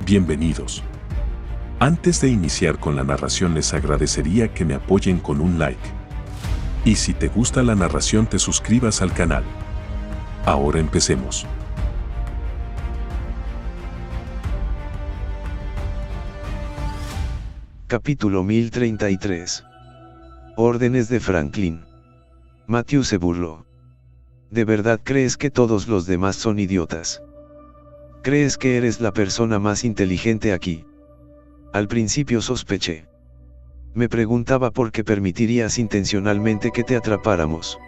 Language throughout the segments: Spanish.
Bienvenidos. Antes de iniciar con la narración les agradecería que me apoyen con un like. Y si te gusta la narración te suscribas al canal. Ahora empecemos. Capítulo 1033. Órdenes de Franklin. Matthew se burló. ¿De verdad crees que todos los demás son idiotas? ¿Crees que eres la persona más inteligente aquí? Al principio sospeché. Me preguntaba por qué permitirías intencionalmente que te atrapáramos.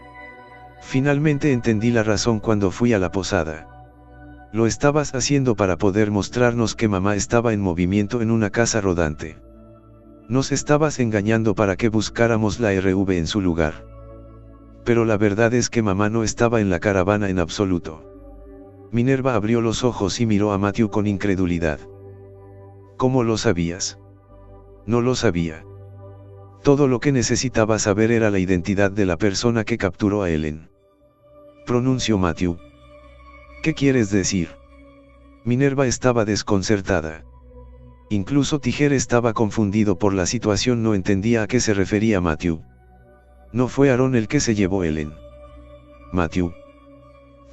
Finalmente entendí la razón cuando fui a la posada. Lo estabas haciendo para poder mostrarnos que mamá estaba en movimiento en una casa rodante. Nos estabas engañando para que buscáramos la RV en su lugar. Pero la verdad es que mamá no estaba en la caravana en absoluto. Minerva abrió los ojos y miró a Matthew con incredulidad. ¿Cómo lo sabías? No lo sabía. Todo lo que necesitaba saber era la identidad de la persona que capturó a Ellen. Pronunció Matthew. ¿Qué quieres decir? Minerva estaba desconcertada. Incluso Tiger estaba confundido por la situación, no entendía a qué se refería Matthew. No fue Aaron el que se llevó a Ellen. Matthew.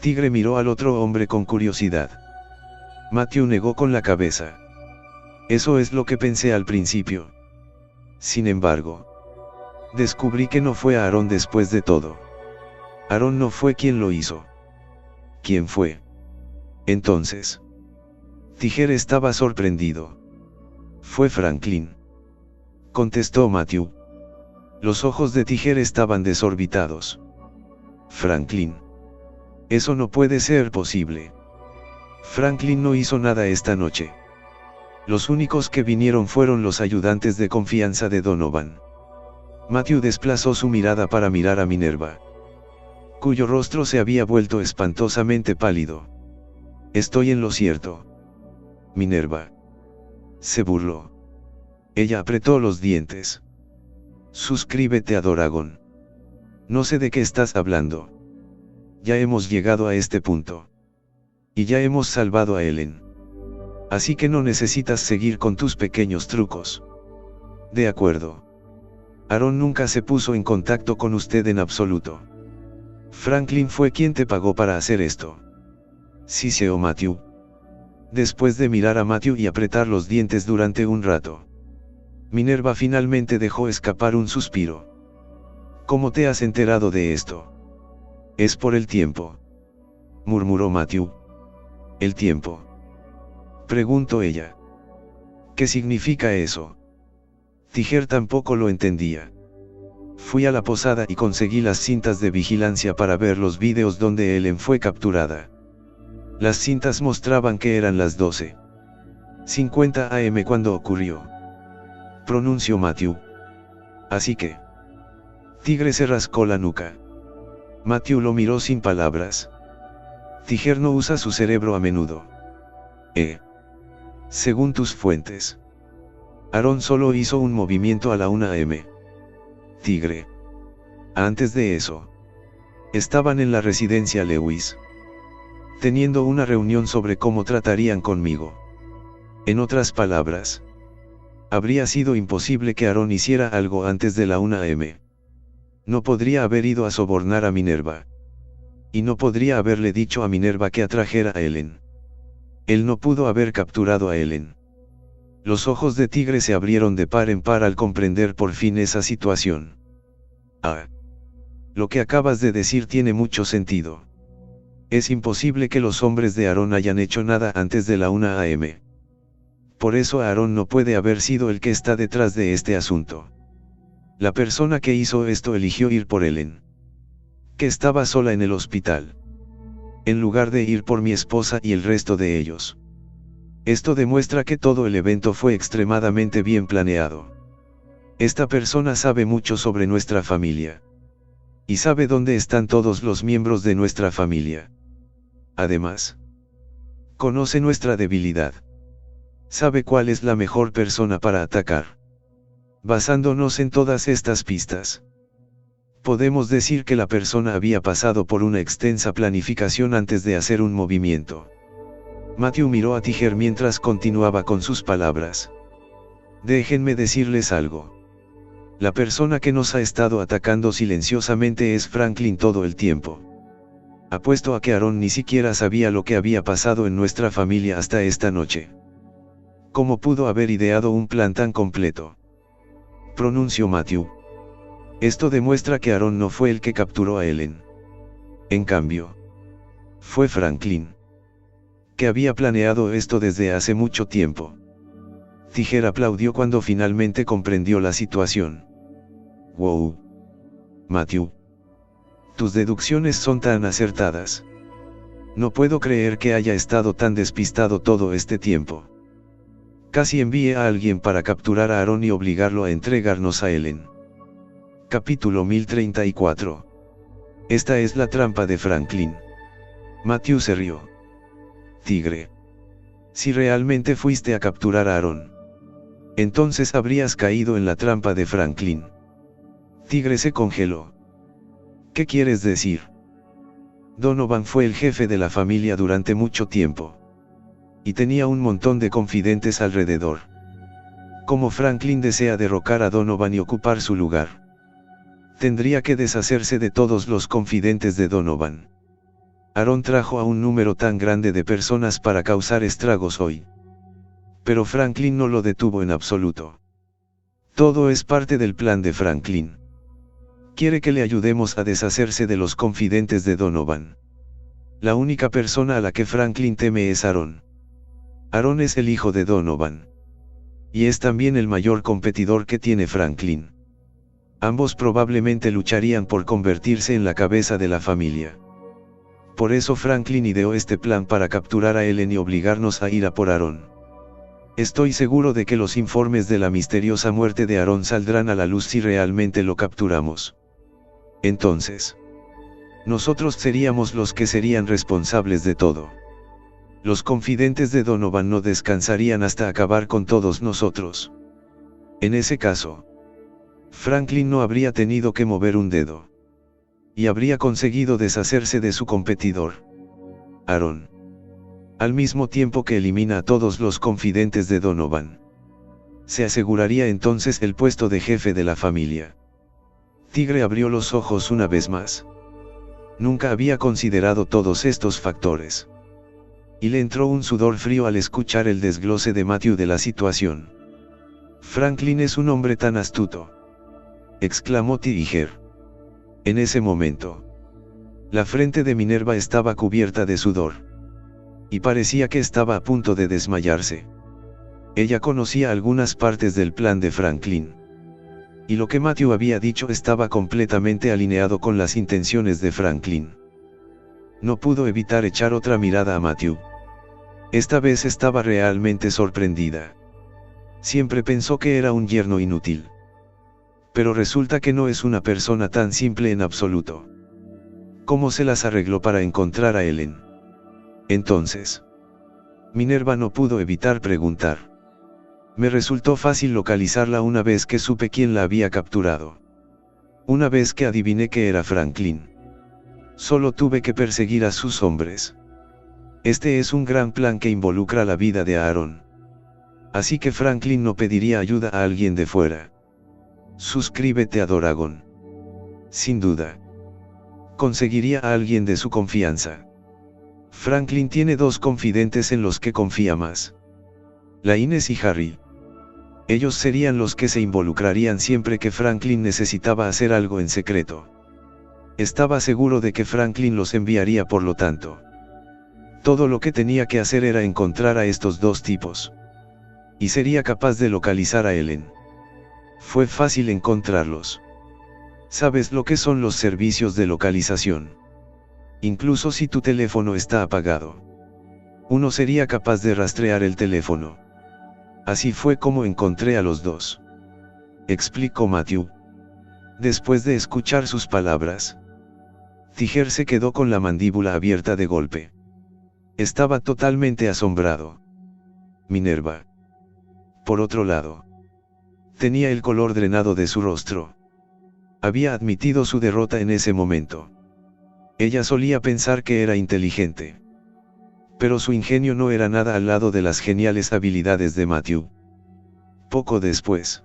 Tigre miró al otro hombre con curiosidad. Matthew negó con la cabeza. Eso es lo que pensé al principio. Sin embargo, descubrí que no fue Aaron después de todo. Aaron no fue quien lo hizo. ¿Quién fue? Entonces. Tiger estaba sorprendido. Fue Franklin. Contestó Matthew. Los ojos de Tiger estaban desorbitados. Franklin. Eso no puede ser posible. Franklin no hizo nada esta noche. Los únicos que vinieron fueron los ayudantes de confianza de Donovan. Matthew desplazó su mirada para mirar a Minerva, cuyo rostro se había vuelto espantosamente pálido. Estoy en lo cierto. Minerva. Se burló. Ella apretó los dientes. Suscríbete a Doragon. No sé de qué estás hablando. Ya hemos llegado a este punto. Y ya hemos salvado a Ellen. Así que no necesitas seguir con tus pequeños trucos. De acuerdo. Aaron nunca se puso en contacto con usted en absoluto. Franklin fue quien te pagó para hacer esto. Siseó Matthew. Después de mirar a Matthew y apretar los dientes durante un rato, Minerva finalmente dejó escapar un suspiro. ¿Cómo te has enterado de esto? Es por el tiempo, murmuró Matthew. ¿El tiempo? Preguntó ella. ¿Qué significa eso? Tiger tampoco lo entendía. Fui a la posada y conseguí las cintas de vigilancia para ver los vídeos donde Ellen fue capturada. Las cintas mostraban que eran las 12:50 am cuando ocurrió. Pronunció Matthew. Así que. Tigre se rascó la nuca. Matthew lo miró sin palabras. Tiger no usa su cerebro a menudo. Según tus fuentes. Aaron solo hizo un movimiento a la 1 am. Tigre. Antes de eso. Estaban en la residencia Lewis. Teniendo una reunión sobre cómo tratarían conmigo. En otras palabras. Habría sido imposible que Aaron hiciera algo antes de la 1 am. No podría haber ido a sobornar a Minerva. Y no podría haberle dicho a Minerva que atrajera a Ellen. Él no pudo haber capturado a Ellen. Los ojos de Tigre se abrieron de par en par al comprender por fin esa situación. Ah. Lo que acabas de decir tiene mucho sentido. Es imposible que los hombres de Aaron hayan hecho nada antes de la 1 am. Por eso Aaron no puede haber sido el que está detrás de este asunto. La persona que hizo esto eligió ir por Ellen, que estaba sola en el hospital, en lugar de ir por mi esposa y el resto de ellos. Esto demuestra que todo el evento fue extremadamente bien planeado. Esta persona sabe mucho sobre nuestra familia. Y sabe dónde están todos los miembros de nuestra familia. Además, conoce nuestra debilidad. Sabe cuál es la mejor persona para atacar. Basándonos en todas estas pistas, podemos decir que la persona había pasado por una extensa planificación antes de hacer un movimiento. Matthew miró a Tiger mientras continuaba con sus palabras. Déjenme decirles algo. La persona que nos ha estado atacando silenciosamente es Franklin todo el tiempo. Apuesto a que Aaron ni siquiera sabía lo que había pasado en nuestra familia hasta esta noche. ¿Cómo pudo haber ideado un plan tan completo?, pronunció Matthew. Esto demuestra que Aaron no fue el que capturó a Ellen. En cambio, fue Franklin, que había planeado esto desde hace mucho tiempo. Tiger aplaudió cuando finalmente comprendió la situación. Wow. Matthew. Tus deducciones son tan acertadas. No puedo creer que haya estado tan despistado todo este tiempo. Casi envié a alguien para capturar a Aaron y obligarlo a entregarnos a Ellen. Capítulo 1034. Esta es la trampa de Franklin. Matthew se rió. Tigre. Si realmente fuiste a capturar a Aaron, entonces habrías caído en la trampa de Franklin. Tigre se congeló. ¿Qué quieres decir? Donovan fue el jefe de la familia durante mucho tiempo. Y tenía un montón de confidentes alrededor. ¿Cómo Franklin desea derrocar a Donovan y ocupar su lugar? Tendría que deshacerse de todos los confidentes de Donovan. Aaron trajo a un número tan grande de personas para causar estragos hoy. Pero Franklin no lo detuvo en absoluto. Todo es parte del plan de Franklin. Quiere que le ayudemos a deshacerse de los confidentes de Donovan. La única persona a la que Franklin teme es Aaron. Aaron es el hijo de Donovan. Y es también el mayor competidor que tiene Franklin. Ambos probablemente lucharían por convertirse en la cabeza de la familia. Por eso Franklin ideó este plan para capturar a Ellen y obligarnos a ir a por Aaron. Estoy seguro de que los informes de la misteriosa muerte de Aaron saldrán a la luz si realmente lo capturamos. Entonces, nosotros seríamos los que serían responsables de todo. Los confidentes de Donovan no descansarían hasta acabar con todos nosotros. En ese caso, Franklin no habría tenido que mover un dedo. Y habría conseguido deshacerse de su competidor, Aaron. Al mismo tiempo que elimina a todos los confidentes de Donovan. Se aseguraría entonces el puesto de jefe de la familia. Tigre abrió los ojos una vez más. Nunca había considerado todos estos factores. Y le entró un sudor frío al escuchar el desglose de Matthew de la situación. Franklin es un hombre tan astuto, exclamó Tiger. En ese momento, la frente de Minerva estaba cubierta de sudor. Y parecía que estaba a punto de desmayarse. Ella conocía algunas partes del plan de Franklin. Y lo que Matthew había dicho estaba completamente alineado con las intenciones de Franklin. No pudo evitar echar otra mirada a Matthew. Esta vez estaba realmente sorprendida. Siempre pensó que era un yerno inútil. Pero resulta que no es una persona tan simple en absoluto. ¿Cómo se las arregló para encontrar a Ellen? Entonces, Minerva no pudo evitar preguntar. Me resultó fácil localizarla una vez que supe quién la había capturado. Una vez que adiviné que era Franklin. Solo tuve que perseguir a sus hombres. Este es un gran plan que involucra la vida de Aaron. Así que Franklin no pediría ayuda a alguien de fuera. Suscríbete a Doragon. Sin duda. Conseguiría a alguien de su confianza. Franklin tiene dos confidentes en los que confía más. La Ines y Harry. Ellos serían los que se involucrarían siempre que Franklin necesitaba hacer algo en secreto. Estaba seguro de que Franklin los enviaría por lo tanto. Todo lo que tenía que hacer era encontrar a estos dos tipos. Y sería capaz de localizar a Ellen. Fue fácil encontrarlos. ¿Sabes lo que son los servicios de localización? Incluso si tu teléfono está apagado. Uno sería capaz de rastrear el teléfono. Así fue como encontré a los dos. Explicó Matthew. Después de escuchar sus palabras, Tiger se quedó con la mandíbula abierta de golpe. Estaba totalmente asombrado. Minerva, por otro lado, tenía el color drenado de su rostro. Había admitido su derrota en ese momento. Ella solía pensar que era inteligente. Pero su ingenio no era nada al lado de las geniales habilidades de Matthew. Poco después,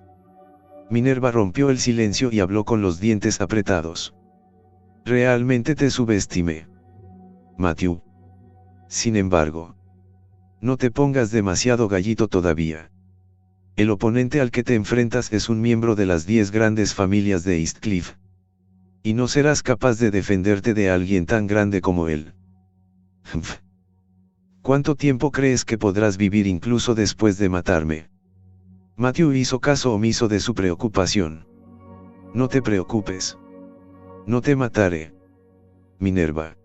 Minerva rompió el silencio y habló con los dientes apretados. Realmente te subestimé, Matthew. Sin embargo, no te pongas demasiado gallito todavía. El oponente al que te enfrentas es un miembro de las 10 grandes familias de Eastcliff. Y no serás capaz de defenderte de alguien tan grande como él. ¿Cuánto tiempo crees que podrás vivir incluso después de matarme? Matthew hizo caso omiso de su preocupación. No te preocupes. No te mataré. Minerva.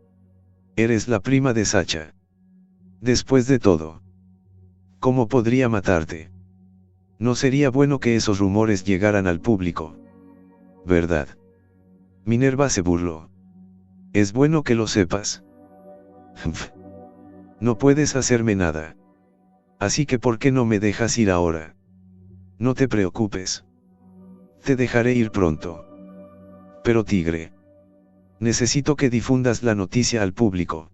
Eres la prima de Sacha. Después de todo, ¿cómo podría matarte? No sería bueno que esos rumores llegaran al público, ¿verdad? Minerva se burló. Es bueno que lo sepas. No puedes hacerme nada. Así que ¿por qué no me dejas ir ahora? No te preocupes. Te dejaré ir pronto. Pero Tigre, necesito que difundas la noticia al público.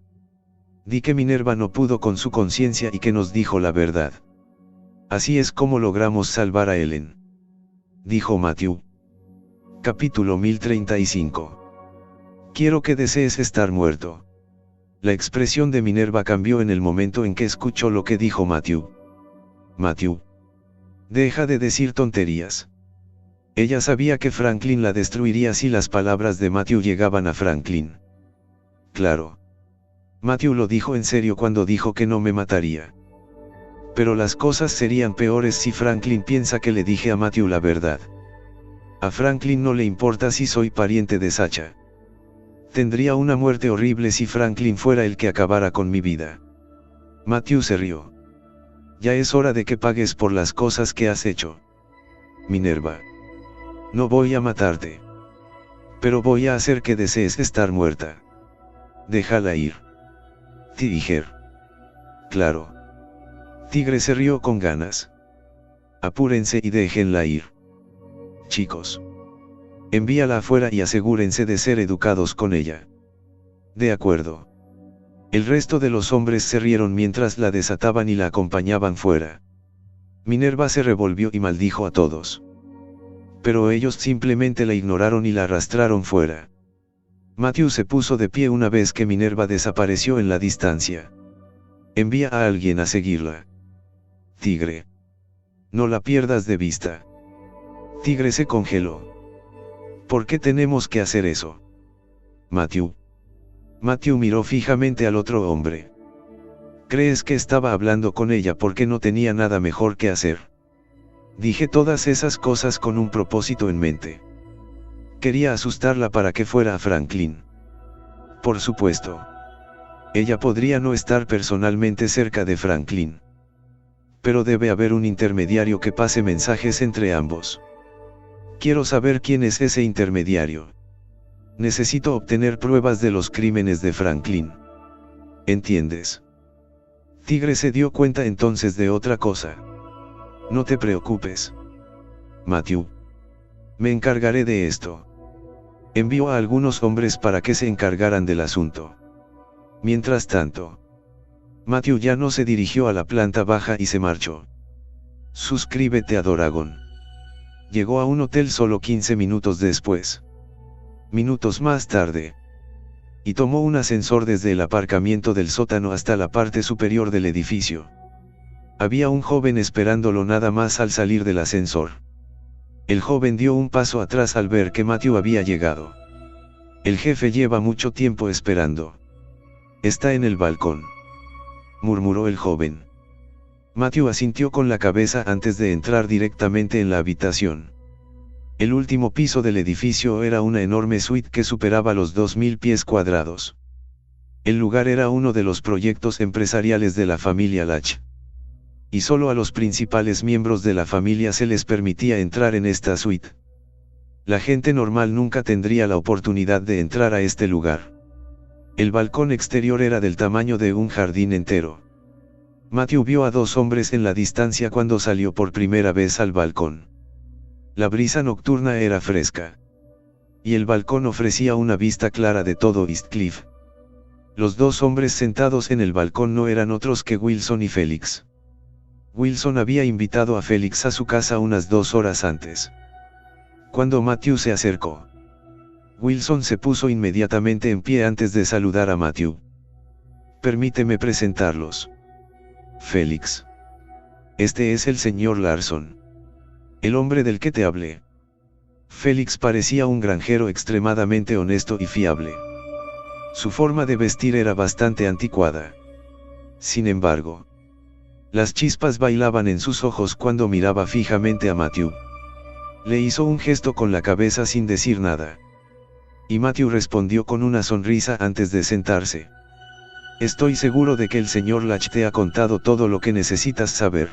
Di que Minerva no pudo con su conciencia y que nos dijo la verdad. Así es como logramos salvar a Ellen. Dijo Matthew. Capítulo 1035. Quiero que desees estar muerto. La expresión de Minerva cambió en el momento en que escuchó lo que dijo Matthew. Matthew. Deja de decir tonterías. Ella sabía que Franklin la destruiría si las palabras de Matthew llegaban a Franklin. Claro. Matthew lo dijo en serio cuando dijo que no me mataría. Pero las cosas serían peores si Franklin piensa que le dije a Matthew la verdad. A Franklin no le importa si soy pariente de Sacha. Tendría una muerte horrible si Franklin fuera el que acabara con mi vida. Matthew se rió. Ya es hora de que pagues por las cosas que has hecho. Minerva. No voy a matarte. Pero voy a hacer que desees estar muerta. Déjala ir. Tiger. Claro. Tigre se rió con ganas. Apúrense y déjenla ir. Chicos. Envíala afuera y asegúrense de ser educados con ella. De acuerdo. El resto de los hombres se rieron mientras la desataban y la acompañaban fuera. Minerva se revolvió y maldijo a todos. Pero ellos simplemente la ignoraron y la arrastraron fuera. Matthew se puso de pie una vez que Minerva desapareció en la distancia. Envía a alguien a seguirla. Tigre. No la pierdas de vista. Tigre se congeló. ¿Por qué tenemos que hacer eso? Matthew. Matthew miró fijamente al otro hombre. ¿Crees que estaba hablando con ella porque no tenía nada mejor que hacer? Dije todas esas cosas con un propósito en mente. Quería asustarla para que fuera a Franklin. Por supuesto. Ella podría no estar personalmente cerca de Franklin. Pero debe haber un intermediario que pase mensajes entre ambos. Quiero saber quién es ese intermediario. Necesito obtener pruebas de los crímenes de Franklin. ¿Entiendes? Tigre se dio cuenta entonces de otra cosa. No te preocupes. Matthew. Me encargaré de esto. Envió a algunos hombres para que se encargaran del asunto. Mientras tanto, Matthew ya no se dirigió a la planta baja y se marchó. Suscríbete a Doragon. Llegó a un hotel solo 15 minutos después. Minutos más tarde. Y tomó un ascensor desde el aparcamiento del sótano hasta la parte superior del edificio. Había un joven esperándolo nada más al salir del ascensor. El joven dio un paso atrás al ver que Matthew había llegado. El jefe lleva mucho tiempo esperando. Está en el balcón. Murmuró el joven. Matthew asintió con la cabeza antes de entrar directamente en la habitación. El último piso del edificio era una enorme suite que superaba los 2000 pies cuadrados. El lugar era uno de los proyectos empresariales de la familia Lach. Y solo a los principales miembros de la familia se les permitía entrar en esta suite. La gente normal nunca tendría la oportunidad de entrar a este lugar. El balcón exterior era del tamaño de un jardín entero. Matthew vio a dos hombres en la distancia cuando salió por primera vez al balcón. La brisa nocturna era fresca. Y el balcón ofrecía una vista clara de todo Eastcliff. Los dos hombres sentados en el balcón no eran otros que Wilson y Félix. Wilson había invitado a Félix a su casa unas 2 horas antes. Cuando Matthew se acercó, Wilson se puso inmediatamente en pie antes de saludar a Matthew. Permíteme presentarlos. Félix. Este es el señor Larson. El hombre del que te hablé. Félix parecía un granjero extremadamente honesto y fiable. Su forma de vestir era bastante anticuada. Sin embargo, las chispas bailaban en sus ojos cuando miraba fijamente a Matthew. Le hizo un gesto con la cabeza sin decir nada. Y Matthew respondió con una sonrisa antes de sentarse. Estoy seguro de que el señor Latch te ha contado todo lo que necesitas saber.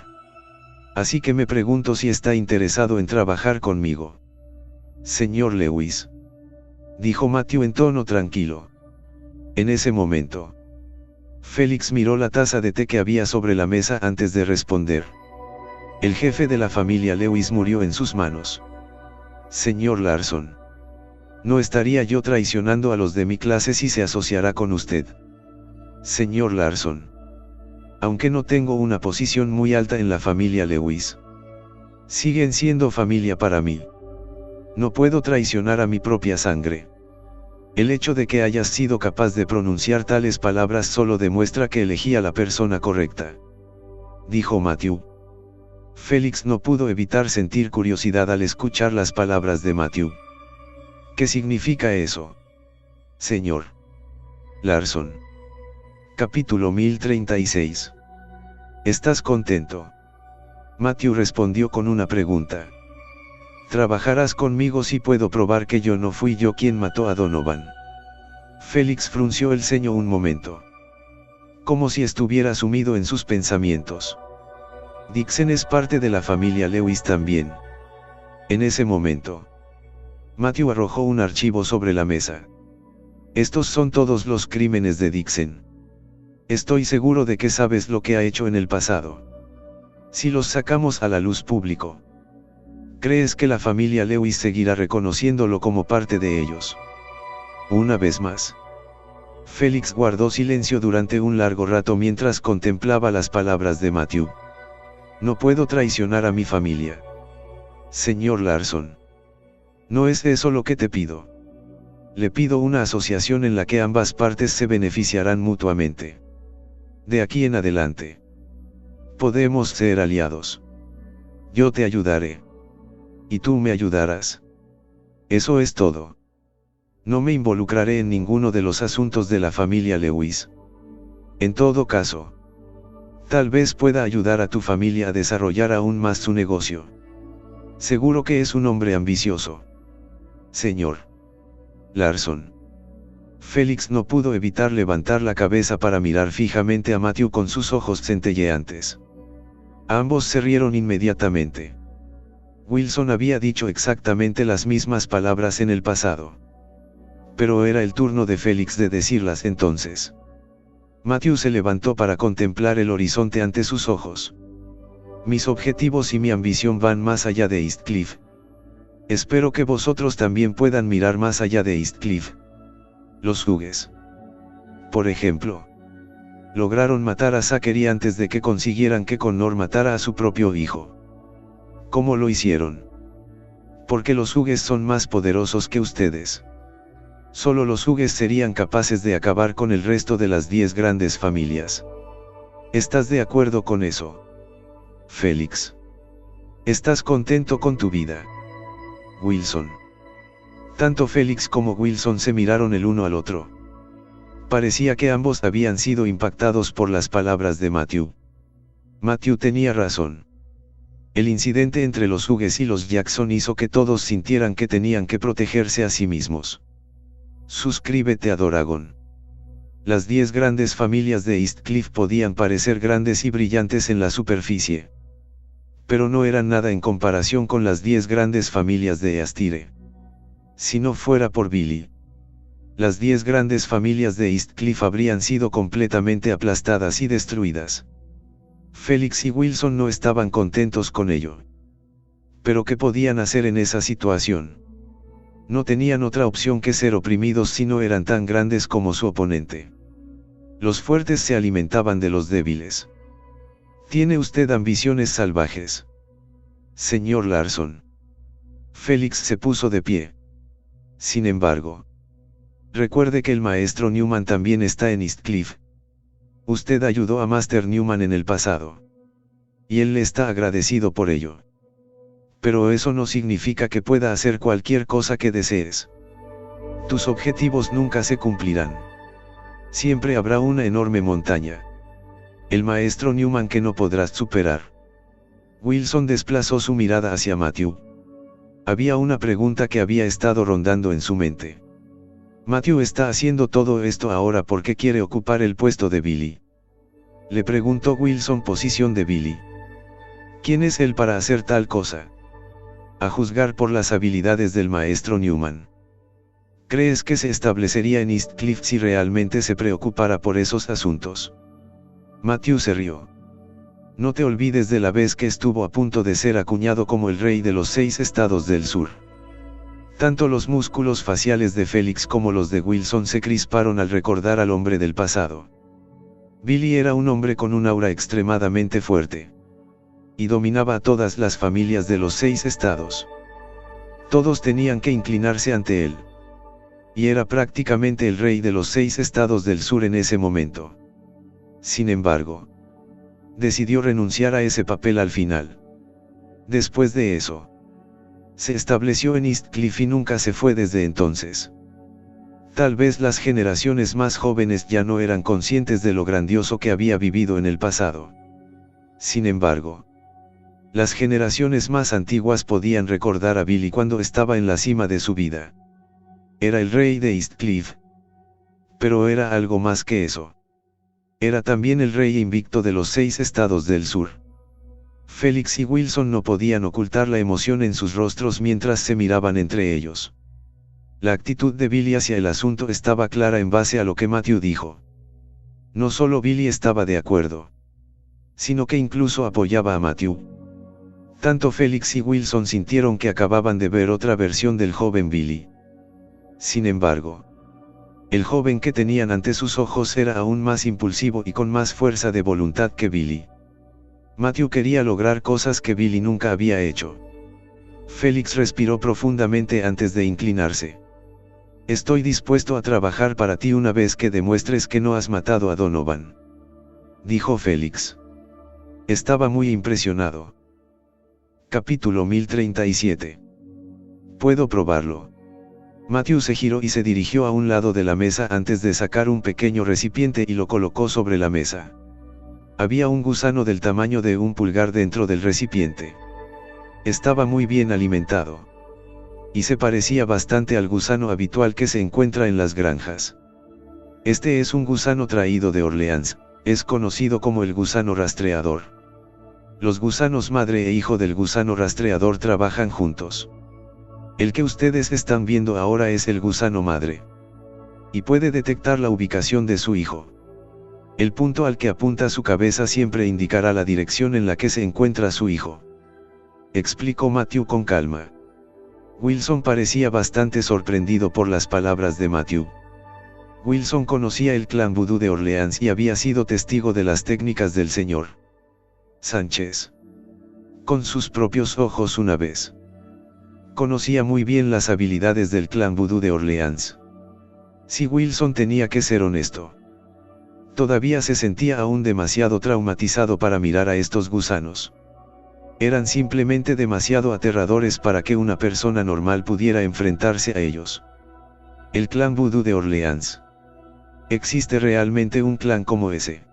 Así que me pregunto si está interesado en trabajar conmigo. Señor Lewis, dijo Matthew en tono tranquilo. En ese momento, Félix miró la taza de té que había sobre la mesa antes de responder. El jefe de la familia Lewis murió en sus manos. Señor Larson, no estaría yo traicionando a los de mi clase si se asociara con usted. Señor Larson, aunque no tengo una posición muy alta en la familia Lewis, siguen siendo familia para mí. No puedo traicionar a mi propia sangre. El hecho de que hayas sido capaz de pronunciar tales palabras solo demuestra que elegí a la persona correcta, dijo Matthew. Félix no pudo evitar sentir curiosidad al escuchar las palabras de Matthew. ¿Qué significa eso, señor Larson? Capítulo 1036. ¿Estás contento? Matthew respondió con una pregunta. Trabajarás conmigo si puedo probar que yo no fui yo quien mató a Donovan. Félix frunció el ceño un momento, como si estuviera sumido en sus pensamientos. Dixon es parte de la familia Lewis también. En ese momento, Matthew arrojó un archivo sobre la mesa. Estos son todos los crímenes de Dixon. Estoy seguro de que sabes lo que ha hecho en el pasado. Si los sacamos a la luz público, ¿crees que la familia Lewis seguirá reconociéndolo como parte de ellos? Una vez más, Félix guardó silencio durante un largo rato mientras contemplaba las palabras de Matthew. No puedo traicionar a mi familia. Señor Larson, no es eso lo que te pido. Le pido una asociación en la que ambas partes se beneficiarán mutuamente. De aquí en adelante, podemos ser aliados. Yo te ayudaré. Y tú me ayudarás. Eso es todo. No me involucraré en ninguno de los asuntos de la familia Lewis. En todo caso, tal vez pueda ayudar a tu familia a desarrollar aún más su negocio. Seguro que es un hombre ambicioso. Señor Larson. Félix no pudo evitar levantar la cabeza para mirar fijamente a Matthew con sus ojos centelleantes. Ambos se rieron inmediatamente. Wilson había dicho exactamente las mismas palabras en el pasado. Pero era el turno de Félix de decirlas entonces. Matthew se levantó para contemplar el horizonte ante sus ojos. Mis objetivos y mi ambición van más allá de Eastcliff. Espero que vosotros también puedan mirar más allá de Eastcliff. Los Hughes, por ejemplo, lograron matar a Zachary antes de que consiguieran que Connor matara a su propio hijo. ¿Cómo lo hicieron? Porque los Hughes son más poderosos que ustedes. Solo los Hughes serían capaces de acabar con el resto de las 10 grandes familias. ¿Estás de acuerdo con eso, Félix? ¿Estás contento con tu vida, Wilson? Tanto Félix como Wilson se miraron el uno al otro. Parecía que ambos habían sido impactados por las palabras de Matthew. Matthew tenía razón. El incidente entre los Hughes y los Jackson hizo que todos sintieran que tenían que protegerse a sí mismos. Suscríbete a Doragon. Las 10 grandes familias de Eastcliff podían parecer grandes y brillantes en la superficie, pero no eran nada en comparación con las 10 grandes familias de Eastire. Si no fuera por Billy, las 10 grandes familias de Eastcliff habrían sido completamente aplastadas y destruidas. Félix y Wilson no estaban contentos con ello. Pero ¿qué podían hacer en esa situación? No tenían otra opción que ser oprimidos si no eran tan grandes como su oponente. Los fuertes se alimentaban de los débiles. Tiene usted ambiciones salvajes, señor Larson. Félix se puso de pie. Sin embargo, recuerde que el maestro Newman también está en Eastcliff. Usted ayudó a Master Newman en el pasado. Y él le está agradecido por ello. Pero eso no significa que pueda hacer cualquier cosa que desees. Tus objetivos nunca se cumplirán. Siempre habrá una enorme montaña. El maestro Newman que no podrás superar. Wilson desplazó su mirada hacia Matthew. Había una pregunta que había estado rondando en su mente. Matthew está haciendo todo esto ahora porque quiere ocupar el puesto de Billy. Le preguntó Wilson posición de Billy. ¿Quién es él para hacer tal cosa? A juzgar por las habilidades del maestro Newman. ¿Crees que se establecería en Eastcliff si realmente se preocupara por esos asuntos? Matthew se rió. No te olvides de la vez que estuvo a punto de ser acuñado como el rey de los 6 estados del sur. Tanto los músculos faciales de Félix como los de Wilson se crisparon al recordar al hombre del pasado. Billy era un hombre con un aura extremadamente fuerte. Y dominaba a todas las familias de los 6 estados. Todos tenían que inclinarse ante él. Y era prácticamente el rey de los 6 estados del sur en ese momento. Sin embargo, decidió renunciar a ese papel al final. Después de eso, se estableció en Eastcliff y nunca se fue desde entonces. Tal vez las generaciones más jóvenes ya no eran conscientes de lo grandioso que había vivido en el pasado. Sin embargo, las generaciones más antiguas podían recordar a Billy cuando estaba en la cima de su vida. Era el rey de Eastcliff. Pero era algo más que eso. Era también el rey invicto de los 6 estados del sur. Félix y Wilson no podían ocultar la emoción en sus rostros mientras se miraban entre ellos. La actitud de Billy hacia el asunto estaba clara en base a lo que Matthew dijo. No solo Billy estaba de acuerdo, sino que incluso apoyaba a Matthew. Tanto Félix y Wilson sintieron que acababan de ver otra versión del joven Billy. Sin embargo, el joven que tenían ante sus ojos era aún más impulsivo y con más fuerza de voluntad que Billy. Matthew quería lograr cosas que Billy nunca había hecho. Félix respiró profundamente antes de inclinarse. Estoy dispuesto a trabajar para ti una vez que demuestres que no has matado a Donovan, dijo Félix. Estaba muy impresionado. Capítulo 1037. Puedo probarlo. Matthew se giró y se dirigió a un lado de la mesa antes de sacar un pequeño recipiente y lo colocó sobre la mesa. Había un gusano del tamaño de un pulgar dentro del recipiente. Estaba muy bien alimentado. Y se parecía bastante al gusano habitual que se encuentra en las granjas. Este es un gusano traído de Orleans, es conocido como el gusano rastreador. Los gusanos madre e hijo del gusano rastreador trabajan juntos. El que ustedes están viendo ahora es el gusano madre. Y puede detectar la ubicación de su hijo. El punto al que apunta su cabeza siempre indicará la dirección en la que se encuentra su hijo. Explicó Matthew con calma. Wilson parecía bastante sorprendido por las palabras de Matthew. Wilson conocía el clan vudú de Orleans y había sido testigo de las técnicas del señor Sánchez. Con sus propios ojos una vez. Conocía muy bien las habilidades del clan vudú de Orleans. Si Wilson tenía que ser honesto, todavía se sentía aún demasiado traumatizado para mirar a estos gusanos. Eran simplemente demasiado aterradores para que una persona normal pudiera enfrentarse a ellos. El clan vudú de Orleans. ¿Existe realmente un clan como ese?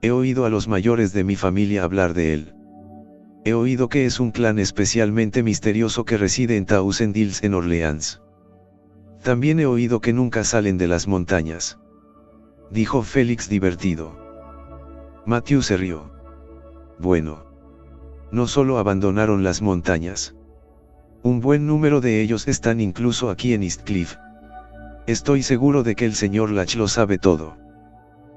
He oído a los mayores de mi familia hablar de él. He oído que es un clan especialmente misterioso que reside en Thousand Hills en Orleans. También he oído que nunca salen de las montañas, dijo Félix divertido. Matthew se rió. Bueno. No solo abandonaron las montañas. Un buen número de ellos están incluso aquí en Eastcliff. Estoy seguro de que el señor Latch lo sabe todo.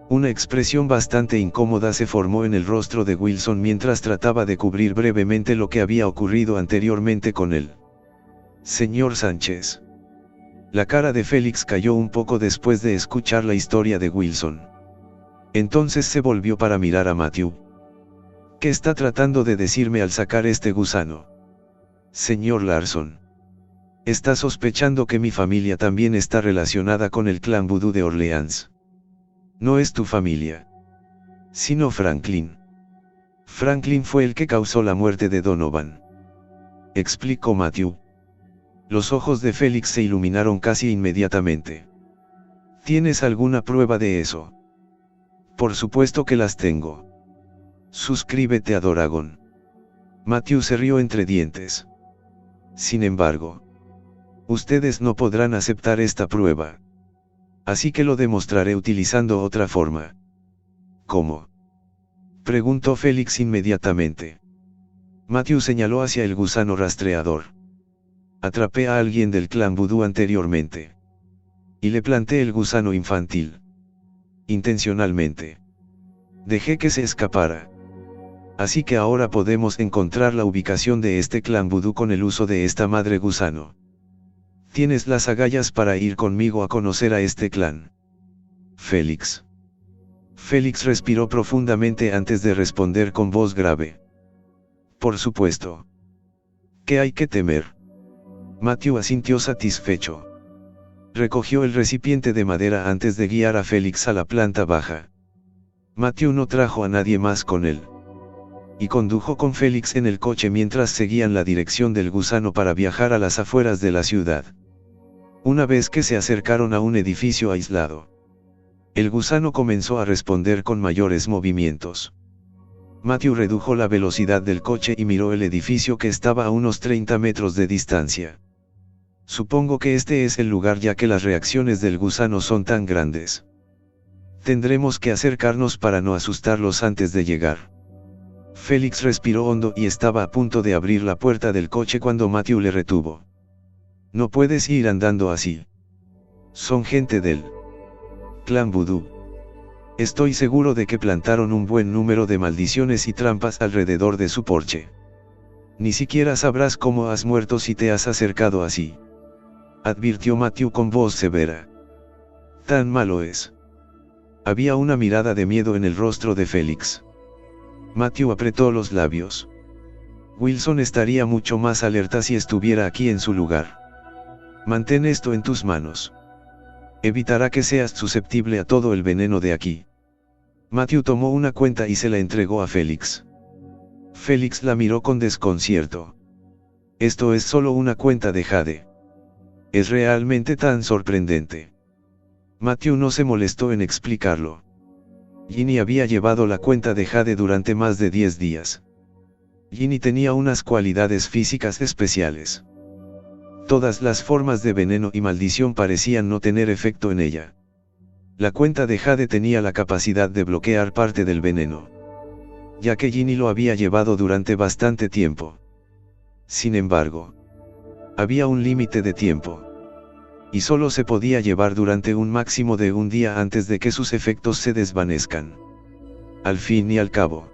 Una expresión bastante incómoda se formó en el rostro de Wilson mientras trataba de cubrir brevemente lo que había ocurrido anteriormente con él. Señor Sánchez. La cara de Félix cayó un poco después de escuchar la historia de Wilson. Entonces se volvió para mirar a Matthew. ¿Qué está tratando de decirme al sacar este gusano? Señor Larson. Está sospechando que mi familia también está relacionada con el clan vudú de Orleans. No es tu familia, sino Franklin. Franklin fue el que causó la muerte de Donovan, explicó Matthew. Los ojos de Félix se iluminaron casi inmediatamente. ¿Tienes alguna prueba de eso? Por supuesto que las tengo. Suscríbete a Doragon. Matthew se rió entre dientes. Sin embargo, ustedes no podrán aceptar esta prueba. Así que lo demostraré utilizando otra forma. ¿Cómo? Preguntó Félix inmediatamente. Matthew señaló hacia el gusano rastreador. Atrapé a alguien del clan vudú anteriormente. Y le planté el gusano infantil. Intencionalmente. Dejé que se escapara. Así que ahora podemos encontrar la ubicación de este clan vudú con el uso de esta madre gusano. Tienes las agallas para ir conmigo a conocer a este clan. Félix. Félix respiró profundamente antes de responder con voz grave. Por supuesto. ¿Qué hay que temer? Matthew asintió satisfecho. Recogió el recipiente de madera antes de guiar a Félix a la planta baja. Matthew no trajo a nadie más con él. Y condujo con Félix en el coche mientras seguían la dirección del gusano para viajar a las afueras de la ciudad. Una vez que se acercaron a un edificio aislado, el gusano comenzó a responder con mayores movimientos. Matthew redujo la velocidad del coche y miró el edificio que estaba a unos 30 metros de distancia. Supongo que este es el lugar ya que las reacciones del gusano son tan grandes. Tendremos que acercarnos para no asustarlos antes de llegar. Félix respiró hondo y estaba a punto de abrir la puerta del coche cuando Matthew le retuvo. No puedes ir andando así. Son gente del clan vudú. Estoy seguro de que plantaron un buen número de maldiciones y trampas alrededor de su porche. Ni siquiera sabrás cómo has muerto si te has acercado así. Advirtió Matthew con voz severa. Tan malo es. Había una mirada de miedo en el rostro de Félix. Matthew apretó los labios. Wilson estaría mucho más alerta si estuviera aquí en su lugar. Mantén esto en tus manos. Evitará que seas susceptible a todo el veneno de aquí. Matthew tomó una cuenta y se la entregó a Félix. Félix la miró con desconcierto. Esto es solo una cuenta de jade. ¿Es realmente tan sorprendente? Matthew no se molestó en explicarlo. Ginny había llevado la cuenta de jade durante más de 10 días. Ginny tenía unas cualidades físicas especiales. Todas las formas de veneno y maldición parecían no tener efecto en ella. La cuenta de jade tenía la capacidad de bloquear parte del veneno, ya que Ginny lo había llevado durante bastante tiempo. Sin embargo, había un límite de tiempo, y solo se podía llevar durante un máximo de un día antes de que sus efectos se desvanezcan. Al fin y al cabo,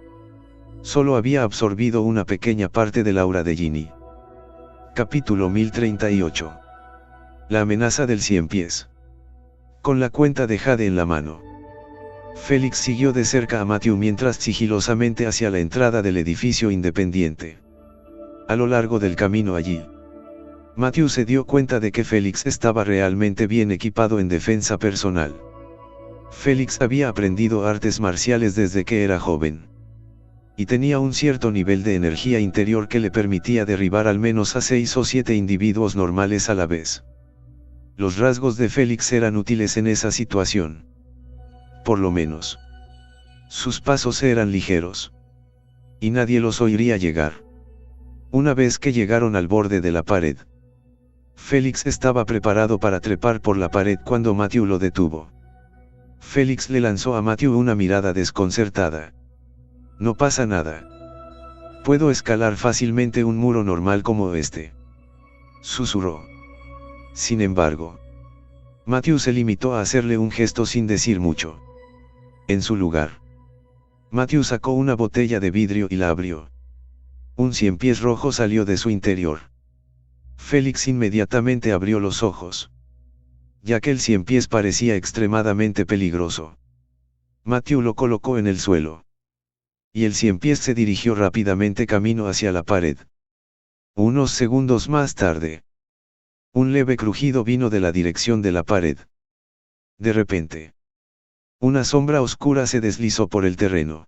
solo había absorbido una pequeña parte del aura de Ginny. Capítulo 1038. La amenaza del cien pies. Con la cuenta de jade en la mano, Félix siguió de cerca a Matthew mientras sigilosamente hacia la entrada del edificio independiente. A lo largo del camino allí, Matthew se dio cuenta de que Félix estaba realmente bien equipado en defensa personal. Félix había aprendido artes marciales desde que era joven, y tenía un cierto nivel de energía interior que le permitía derribar al menos a 6 o 7 individuos normales a la vez. Los rasgos de Félix eran útiles en esa situación. Por lo menos, sus pasos eran ligeros, y nadie los oiría llegar. Una vez que llegaron al borde de la pared, Félix estaba preparado para trepar por la pared cuando Matthew lo detuvo. Félix le lanzó a Matthew una mirada desconcertada. No pasa nada. Puedo escalar fácilmente un muro normal como este, susurró. Sin embargo, Matthew se limitó a hacerle un gesto sin decir mucho. En su lugar, Matthew sacó una botella de vidrio y la abrió. Un ciempiés rojo salió de su interior. Félix inmediatamente abrió los ojos, ya que el ciempiés parecía extremadamente peligroso. Matthew lo colocó en el suelo. Y el ciempiés se dirigió rápidamente camino hacia la pared. Unos segundos más tarde, un leve crujido vino de la dirección de la pared. De repente, una sombra oscura se deslizó por el terreno.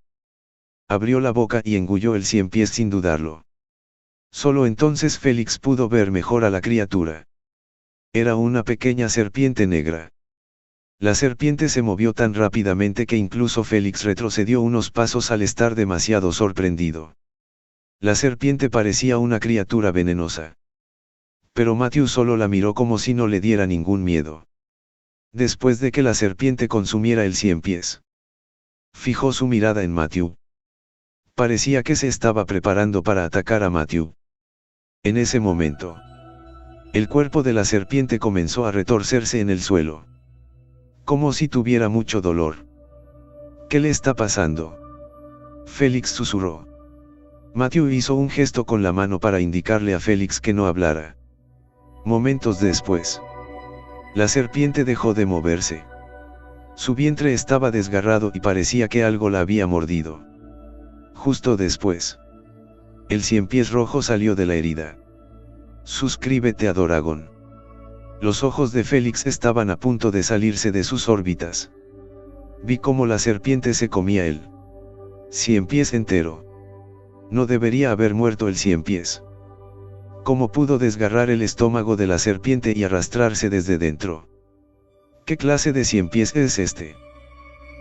Abrió la boca y engulló el ciempiés sin dudarlo. Solo entonces Félix pudo ver mejor a la criatura. Era una pequeña serpiente negra. La serpiente se movió tan rápidamente que incluso Félix retrocedió unos pasos al estar demasiado sorprendido. La serpiente parecía una criatura venenosa. Pero Matthew solo la miró como si no le diera ningún miedo. Después de que la serpiente consumiera el ciempiés, fijó su mirada en Matthew. Parecía que se estaba preparando para atacar a Matthew. En ese momento, el cuerpo de la serpiente comenzó a retorcerse en el suelo, como si tuviera mucho dolor. ¿Qué le está pasando?, Félix susurró. Matthew hizo un gesto con la mano para indicarle a Félix que no hablara. Momentos después, la serpiente dejó de moverse. Su vientre estaba desgarrado y parecía que algo la había mordido. Justo después, el ciempiés rojo salió de la herida. Suscríbete a Doragon. Los ojos de Félix estaban a punto de salirse de sus órbitas. Vi cómo la serpiente se comía el ciempiés entero. No debería haber muerto el ciempiés. ¿Cómo pudo desgarrar el estómago de la serpiente y arrastrarse desde dentro? ¿Qué clase de ciempiés es este?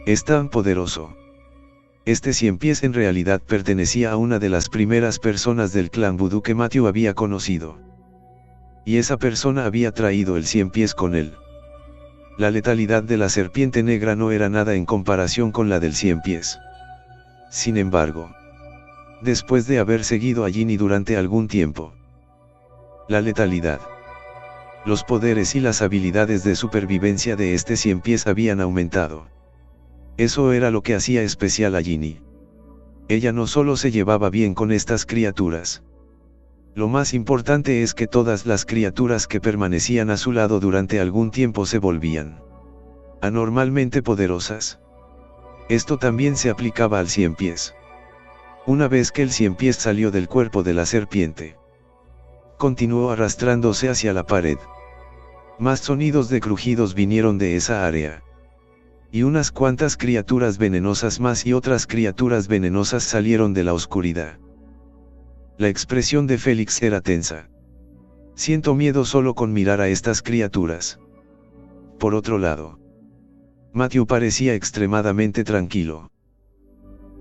Es tan poderoso. Este ciempiés en realidad pertenecía a una de las primeras personas del clan vudú que Matthew había conocido. Y esa persona había traído el ciempiés con él. La letalidad de la serpiente negra no era nada en comparación con la del ciempiés. Sin embargo, después de haber seguido a Ginny durante algún tiempo, la letalidad, los poderes y las habilidades de supervivencia de este ciempiés habían aumentado. Eso era lo que hacía especial a Ginny. Ella no solo se llevaba bien con estas criaturas. Lo más importante es que todas las criaturas que permanecían a su lado durante algún tiempo se volvían anormalmente poderosas. Esto también se aplicaba al ciempiés. Una vez que el ciempiés salió del cuerpo de la serpiente, continuó arrastrándose hacia la pared. Más sonidos de crujidos vinieron de esa área. Y unas cuantas criaturas venenosas más y otras criaturas venenosas salieron de la oscuridad. La expresión de Félix era tensa. Siento miedo solo con mirar a estas criaturas. Por otro lado, Matthew parecía extremadamente tranquilo.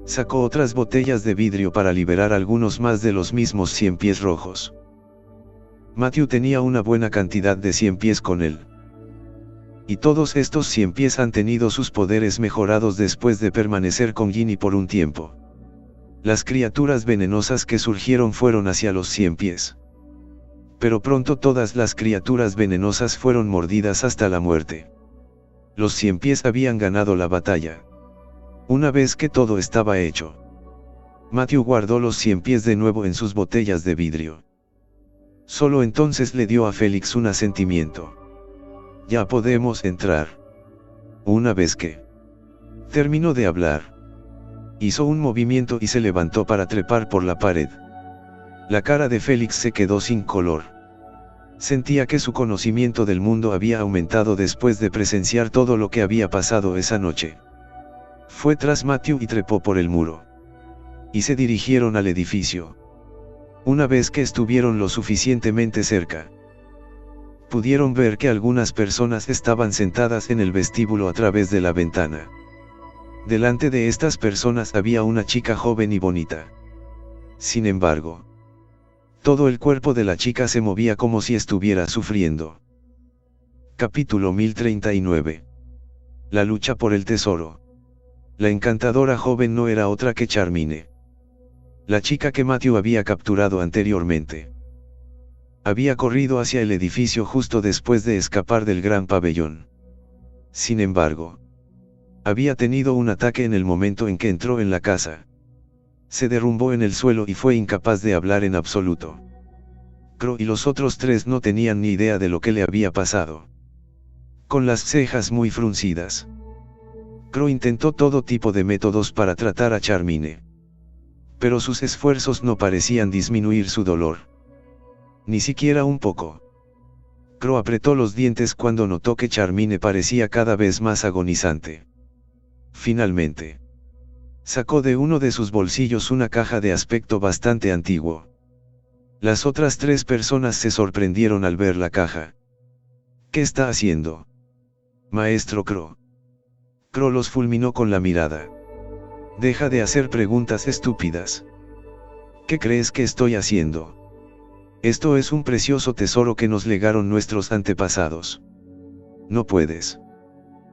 Sacó otras botellas de vidrio para liberar algunos más de los mismos ciempiés rojos. Matthew tenía una buena cantidad de ciempiés con él. Y todos estos ciempiés han tenido sus poderes mejorados después de permanecer con Ginny por un tiempo. Las criaturas venenosas que surgieron fueron hacia los ciempiés. Pero pronto todas las criaturas venenosas fueron mordidas hasta la muerte. Los ciempiés habían ganado la batalla. Una vez que todo estaba hecho, Matthew guardó los ciempiés de nuevo en sus botellas de vidrio. Solo entonces le dio a Félix un asentimiento. Ya podemos entrar. Una vez que terminó de hablar, hizo un movimiento y se levantó para trepar por la pared. La cara de Félix se quedó sin color. Sentía que su conocimiento del mundo había aumentado después de presenciar todo lo que había pasado esa noche. Fue tras Matthew y trepó por el muro. Y se dirigieron al edificio. Una vez que estuvieron lo suficientemente cerca, pudieron ver que algunas personas estaban sentadas en el vestíbulo a través de la ventana. Delante de estas personas había una chica joven y bonita. Sin embargo, todo el cuerpo de la chica se movía como si estuviera sufriendo. Capítulo 1039. La lucha por el tesoro. La encantadora joven no era otra que Charmine, la chica que Matthew había capturado anteriormente. Había corrido hacia el edificio justo después de escapar del gran pabellón. Sin embargo, había tenido un ataque en el momento en que entró en la casa. Se derrumbó en el suelo y fue incapaz de hablar en absoluto. Crow y los otros tres no tenían ni idea de lo que le había pasado. Con las cejas muy fruncidas, Crow intentó todo tipo de métodos para tratar a Charmine. Pero sus esfuerzos no parecían disminuir su dolor. Ni siquiera un poco. Crow apretó los dientes cuando notó que Charmine parecía cada vez más agonizante. Finalmente, sacó de uno de sus bolsillos una caja de aspecto bastante antiguo. Las otras 3 personas se sorprendieron al ver la caja. ¿Qué está haciendo, Maestro Crow? Crow los fulminó con la mirada. Deja de hacer preguntas estúpidas. ¿Qué crees que estoy haciendo? Esto es un precioso tesoro que nos legaron nuestros antepasados. No puedes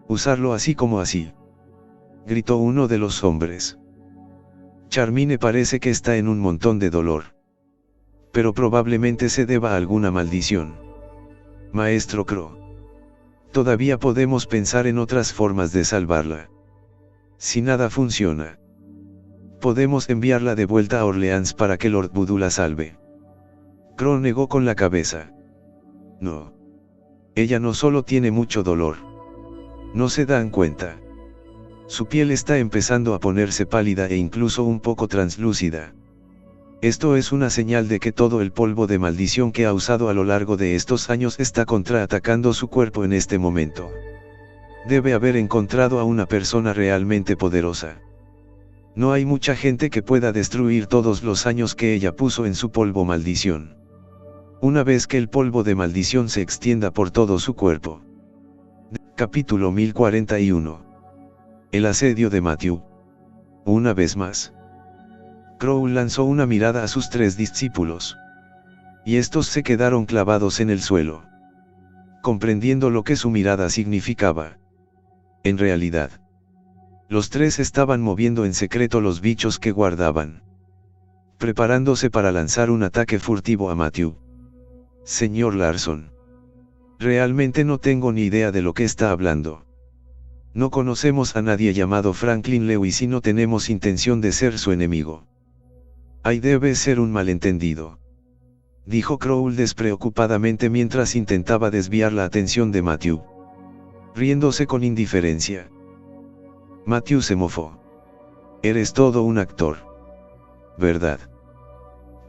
usarlo así como así, gritó uno de los hombres. Charmine parece que está en un montón de dolor. Pero probablemente se deba a alguna maldición. Maestro Crow, todavía podemos pensar en otras formas de salvarla. Si nada funciona, podemos enviarla de vuelta a Orleans para que Lord Voodoo la salve. Crow negó con la cabeza. No. Ella no solo tiene mucho dolor. No se dan cuenta. Su piel está empezando a ponerse pálida e incluso un poco translúcida. Esto es una señal de que todo el polvo de maldición que ha usado a lo largo de estos años está contraatacando su cuerpo en este momento. Debe haber encontrado a una persona realmente poderosa. No hay mucha gente que pueda destruir todos los años que ella puso en su polvo maldición. Una vez que el polvo de maldición se extienda por todo su cuerpo. Capítulo 1041. El asedio de Matthew. Una vez más, Crow lanzó una mirada a sus 3 discípulos. Y estos se quedaron clavados en el suelo, comprendiendo lo que su mirada significaba. En realidad, los 3 estaban moviendo en secreto los bichos que guardaban, preparándose para lanzar un ataque furtivo a Matthew. Señor Larson, realmente no tengo ni idea de lo que está hablando. No conocemos a nadie llamado Franklin Lewis y no tenemos intención de ser su enemigo. Ahí debe ser un malentendido, dijo Crow despreocupadamente mientras intentaba desviar la atención de Matthew, riéndose con indiferencia. Matthew se mofó. Eres todo un actor, ¿verdad?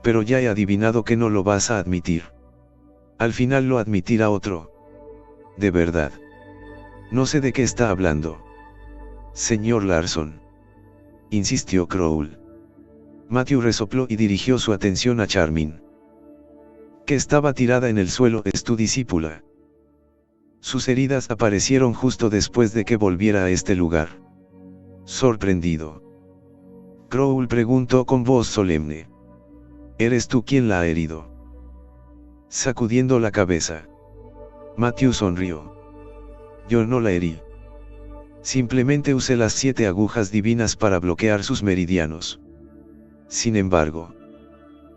Pero ya he adivinado que no lo vas a admitir. Al final lo admitirá otro. De verdad. No sé de qué está hablando. Señor Larson, insistió Crow. Matthew resopló y dirigió su atención a Charmine, que estaba tirada en el suelo. Es tu discípula. Sus heridas aparecieron justo después de que volviera a este lugar. Sorprendido, Crow preguntó con voz solemne. ¿Eres tú quien la ha herido? Sacudiendo la cabeza, Matthew sonrió. Yo no la herí. Simplemente usé las 7 agujas divinas para bloquear sus meridianos. Sin embargo,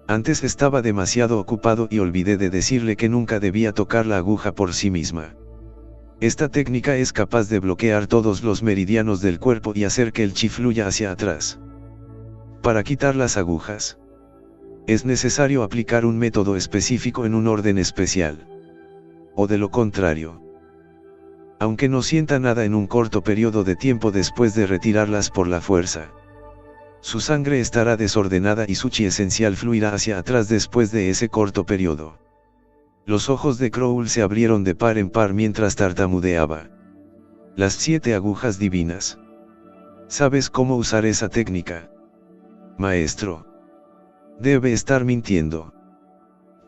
antes estaba demasiado ocupado y olvidé de decirle que nunca debía tocar la aguja por sí misma. Esta técnica es capaz de bloquear todos los meridianos del cuerpo y hacer que el chi fluya hacia atrás. Para quitar las agujas, es necesario aplicar un método específico en un orden especial. O de lo contrario, aunque no sienta nada en un corto periodo de tiempo después de retirarlas por la fuerza, su sangre estará desordenada y su chi esencial fluirá hacia atrás después de ese corto periodo. Los ojos de Crow se abrieron de par en par mientras tartamudeaba. Las 7 agujas divinas. ¿Sabes cómo usar esa técnica, maestro? Debe estar mintiendo,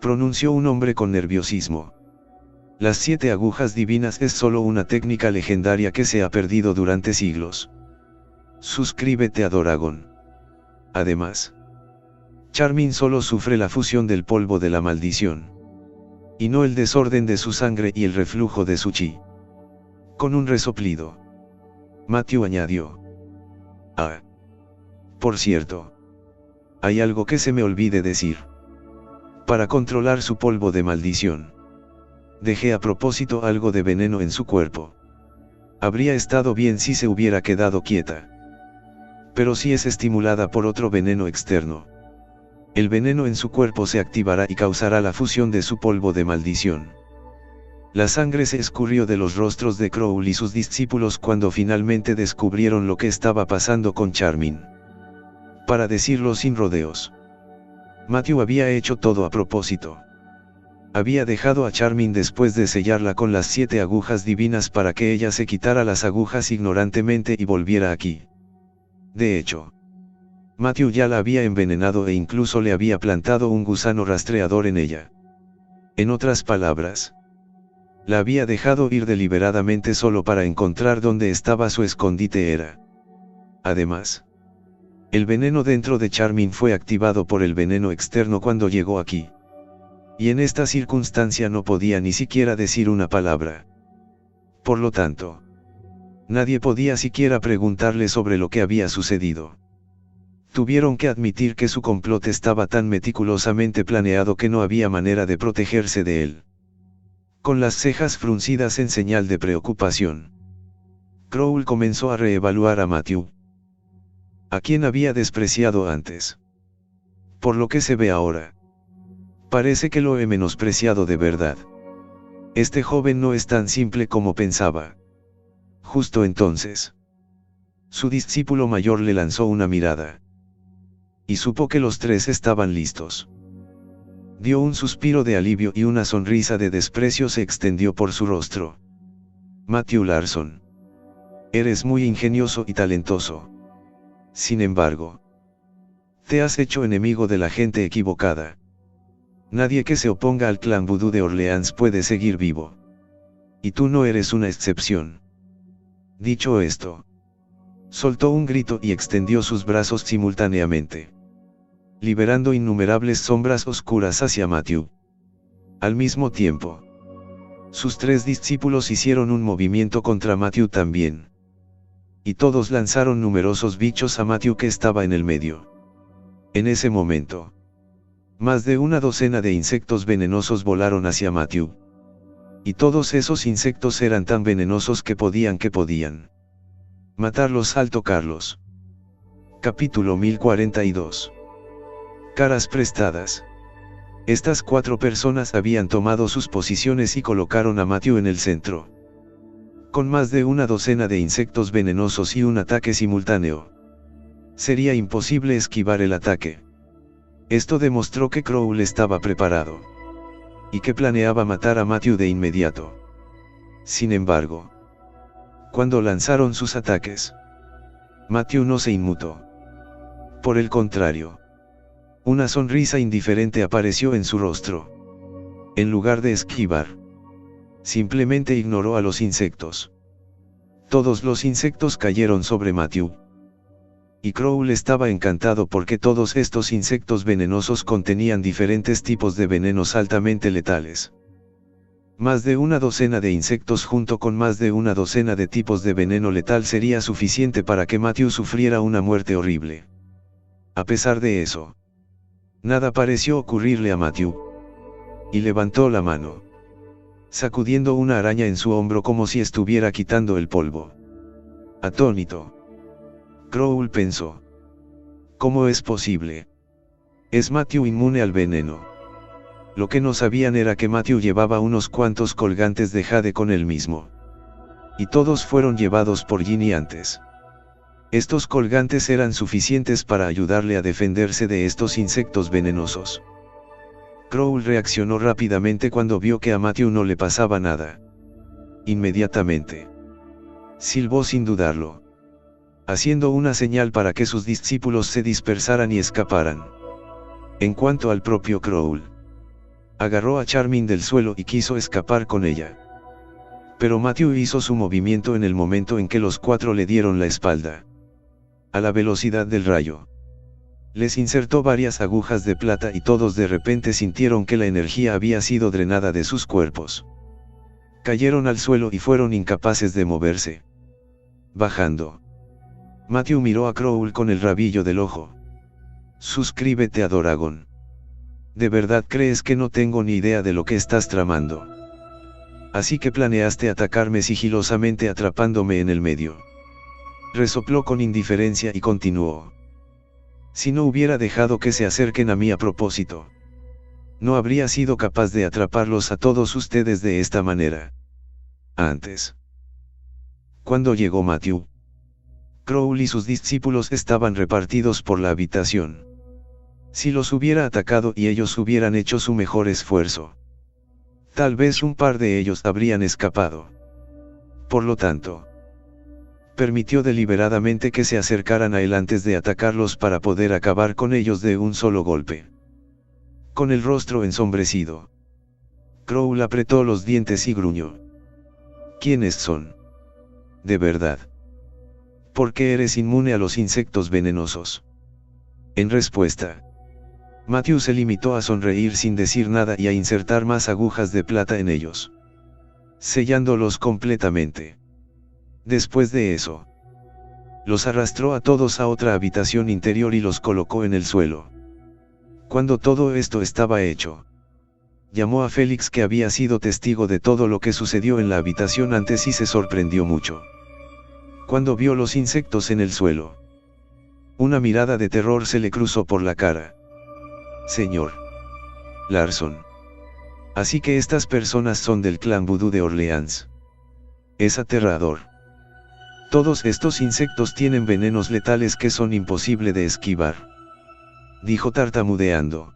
pronunció un hombre con nerviosismo. Las 7 agujas divinas es solo una técnica legendaria que se ha perdido durante siglos. Suscríbete a Doragon. Además, Charmine solo sufre la fusión del polvo de la maldición, y no el desorden de su sangre y el reflujo de su chi. Con un resoplido, Matthew añadió. Ah. Por cierto, hay algo que se me olvide decir. Para controlar su polvo de maldición, dejé a propósito algo de veneno en su cuerpo. Habría estado bien si se hubiera quedado quieta. Pero si es estimulada por otro veneno externo, el veneno en su cuerpo se activará y causará la fusión de su polvo de maldición. La sangre se escurrió de los rostros de Crowl y sus discípulos cuando finalmente descubrieron lo que estaba pasando con Charmin. Para decirlo sin rodeos, Matthew había hecho todo a propósito. Había dejado a Charmin después de sellarla con las 7 agujas divinas para que ella se quitara las agujas ignorantemente y volviera aquí. De hecho, Matthew ya la había envenenado e incluso le había plantado un gusano rastreador en ella. En otras palabras, la había dejado ir deliberadamente solo para encontrar dónde estaba su escondite era. Además, el veneno dentro de Charmin fue activado por el veneno externo cuando llegó aquí. Y en esta circunstancia no podía ni siquiera decir una palabra. Por lo tanto, nadie podía siquiera preguntarle sobre lo que había sucedido. Tuvieron que admitir que su complot estaba tan meticulosamente planeado que no había manera de protegerse de él. Con las cejas fruncidas en señal de preocupación, Crowl comenzó a reevaluar a Matthew, a quien había despreciado antes. Por lo que se ve ahora, parece que lo he menospreciado de verdad. Este joven no es tan simple como pensaba. Justo entonces, su discípulo mayor le lanzó una mirada, y supo que los 3 estaban listos. Dio un suspiro de alivio y una sonrisa de desprecio se extendió por su rostro. Matthew Larson, eres muy ingenioso y talentoso. Sin embargo, te has hecho enemigo de la gente equivocada. Nadie que se oponga al clan vudú de Orleans puede seguir vivo. Y tú no eres una excepción. Dicho esto, soltó un grito y extendió sus brazos simultáneamente, liberando innumerables sombras oscuras hacia Matthew. Al mismo tiempo, sus 3 discípulos hicieron un movimiento contra Matthew también. Y todos lanzaron numerosos bichos a Matthew que estaba en el medio. En ese momento, más de una docena de insectos venenosos volaron hacia Matthew. Y todos esos insectos eran tan venenosos que podían matarlos al tocarlos. Capítulo 1042. Caras prestadas. Estas 4 personas habían tomado sus posiciones y colocaron a Matthew en el centro. Con más de una docena de insectos venenosos y un ataque simultáneo, sería imposible esquivar el ataque. Esto demostró que Crowl estaba preparado, y que planeaba matar a Matthew de inmediato. Sin embargo, cuando lanzaron sus ataques, Matthew no se inmutó. Por el contrario, una sonrisa indiferente apareció en su rostro. En lugar de esquivar, simplemente ignoró a los insectos. Todos los insectos cayeron sobre Matthew. Y Crowl estaba encantado porque todos estos insectos venenosos contenían diferentes tipos de venenos altamente letales. Más de una docena de insectos junto con más de una docena de tipos de veneno letal sería suficiente para que Matthew sufriera una muerte horrible. A pesar de eso, nada pareció ocurrirle a Matthew. Y levantó la mano, sacudiendo una araña en su hombro como si estuviera quitando el polvo. Atónito, Crowl pensó: ¿cómo es posible? ¿Es Matthew inmune al veneno? Lo que no sabían era que Matthew llevaba unos cuantos colgantes de jade con él mismo. Y todos fueron llevados por Ginny antes. Estos colgantes eran suficientes para ayudarle a defenderse de estos insectos venenosos. Crowl reaccionó rápidamente cuando vio que a Matthew no le pasaba nada. Inmediatamente silbó sin dudarlo, haciendo una señal para que sus discípulos se dispersaran y escaparan. En cuanto al propio Crowl, agarró a Charmin del suelo y quiso escapar con ella. Pero Matthew hizo su movimiento en el momento en que los 4 le dieron la espalda. A la velocidad del rayo, les insertó varias agujas de plata y todos de repente sintieron que la energía había sido drenada de sus cuerpos. Cayeron al suelo y fueron incapaces de moverse. Bajando, Matthew miró a Crowl con el rabillo del ojo. Suscríbete a Doragon. ¿De verdad crees que no tengo ni idea de lo que estás tramando? Así que planeaste atacarme sigilosamente atrapándome en el medio. Resopló con indiferencia y continuó: si no hubiera dejado que se acerquen a mí a propósito, No habría sido capaz de atraparlos a todos ustedes de esta manera. Antes. Cuando llegó Matthew, Crowley y sus discípulos estaban repartidos por la habitación. Si los hubiera atacado y ellos hubieran hecho su mejor esfuerzo, tal vez un par de ellos habrían escapado. Por lo tanto, permitió deliberadamente que se acercaran a él antes de atacarlos para poder acabar con ellos de un solo golpe. Con el rostro ensombrecido, Crowley apretó los dientes y gruñó. ¿Quiénes son? De verdad. ¿Por qué eres inmune a los insectos venenosos? En respuesta, Matthew se limitó a sonreír sin decir nada y a insertar más agujas de plata en ellos, sellándolos completamente. Después de eso, los arrastró a todos a otra habitación interior y los colocó en el suelo. Cuando todo esto estaba hecho, llamó a Félix, que había sido testigo de todo lo que sucedió en la habitación antes, y se sorprendió mucho cuando vio los insectos en el suelo. Una mirada de terror se le cruzó por la cara. Señor Larson. Así que estas personas son del clan vudú de Orleans. Es aterrador. Todos estos insectos tienen venenos letales que son imposible de esquivar, dijo tartamudeando.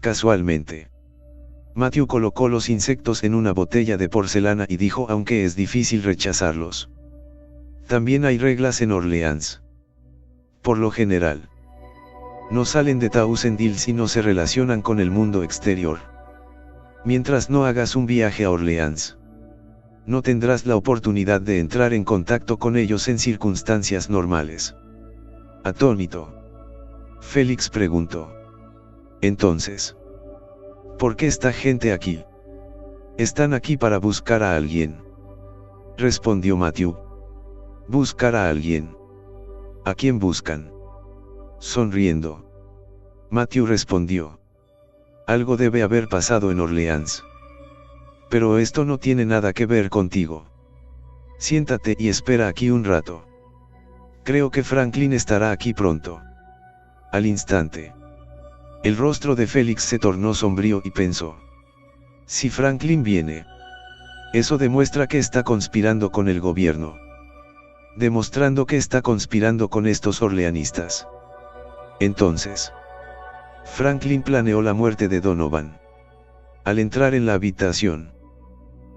Casualmente, Matthew colocó los insectos en una botella de porcelana y dijo, aunque es difícil rechazarlos. También hay reglas en Orleans. Por lo general, no salen de Tausendil si no se relacionan con el mundo exterior. Mientras no hagas un viaje a Orleans, no tendrás la oportunidad de entrar en contacto con ellos en circunstancias normales. Atónito, Félix preguntó. Entonces, ¿por qué está gente aquí? Están aquí para buscar a alguien, respondió Matthew. ¿Buscar a alguien? ¿A quién buscan? Sonriendo, Matthew respondió. Algo debe haber pasado en Orleans. Pero esto no tiene nada que ver contigo. Siéntate y espera aquí un rato. Creo que Franklin estará aquí pronto. Al instante, el rostro de Félix se tornó sombrío y pensó. Si Franklin viene, eso demuestra que está conspirando con el gobierno. Demostrando que está conspirando con estos orleanistas. Entonces, Franklin planeó la muerte de Donovan. Al entrar en la habitación,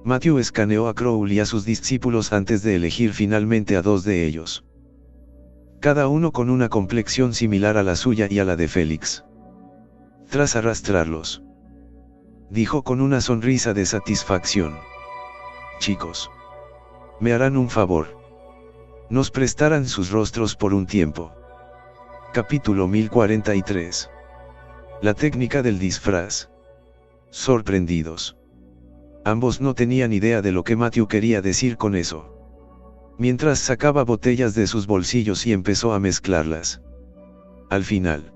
Matthew escaneó a Crowley y a sus discípulos antes de elegir finalmente a dos de ellos. Cada uno con una complexión similar a la suya y a la de Félix. Tras arrastrarlos, dijo con una sonrisa de satisfacción. Chicos, me harán un favor. Nos prestarán sus rostros por un tiempo. Capítulo 1043. La técnica del disfraz. Sorprendidos. Ambos no tenían idea de lo que Matthew quería decir con eso. Mientras sacaba botellas de sus bolsillos y empezó a mezclarlas. Al final,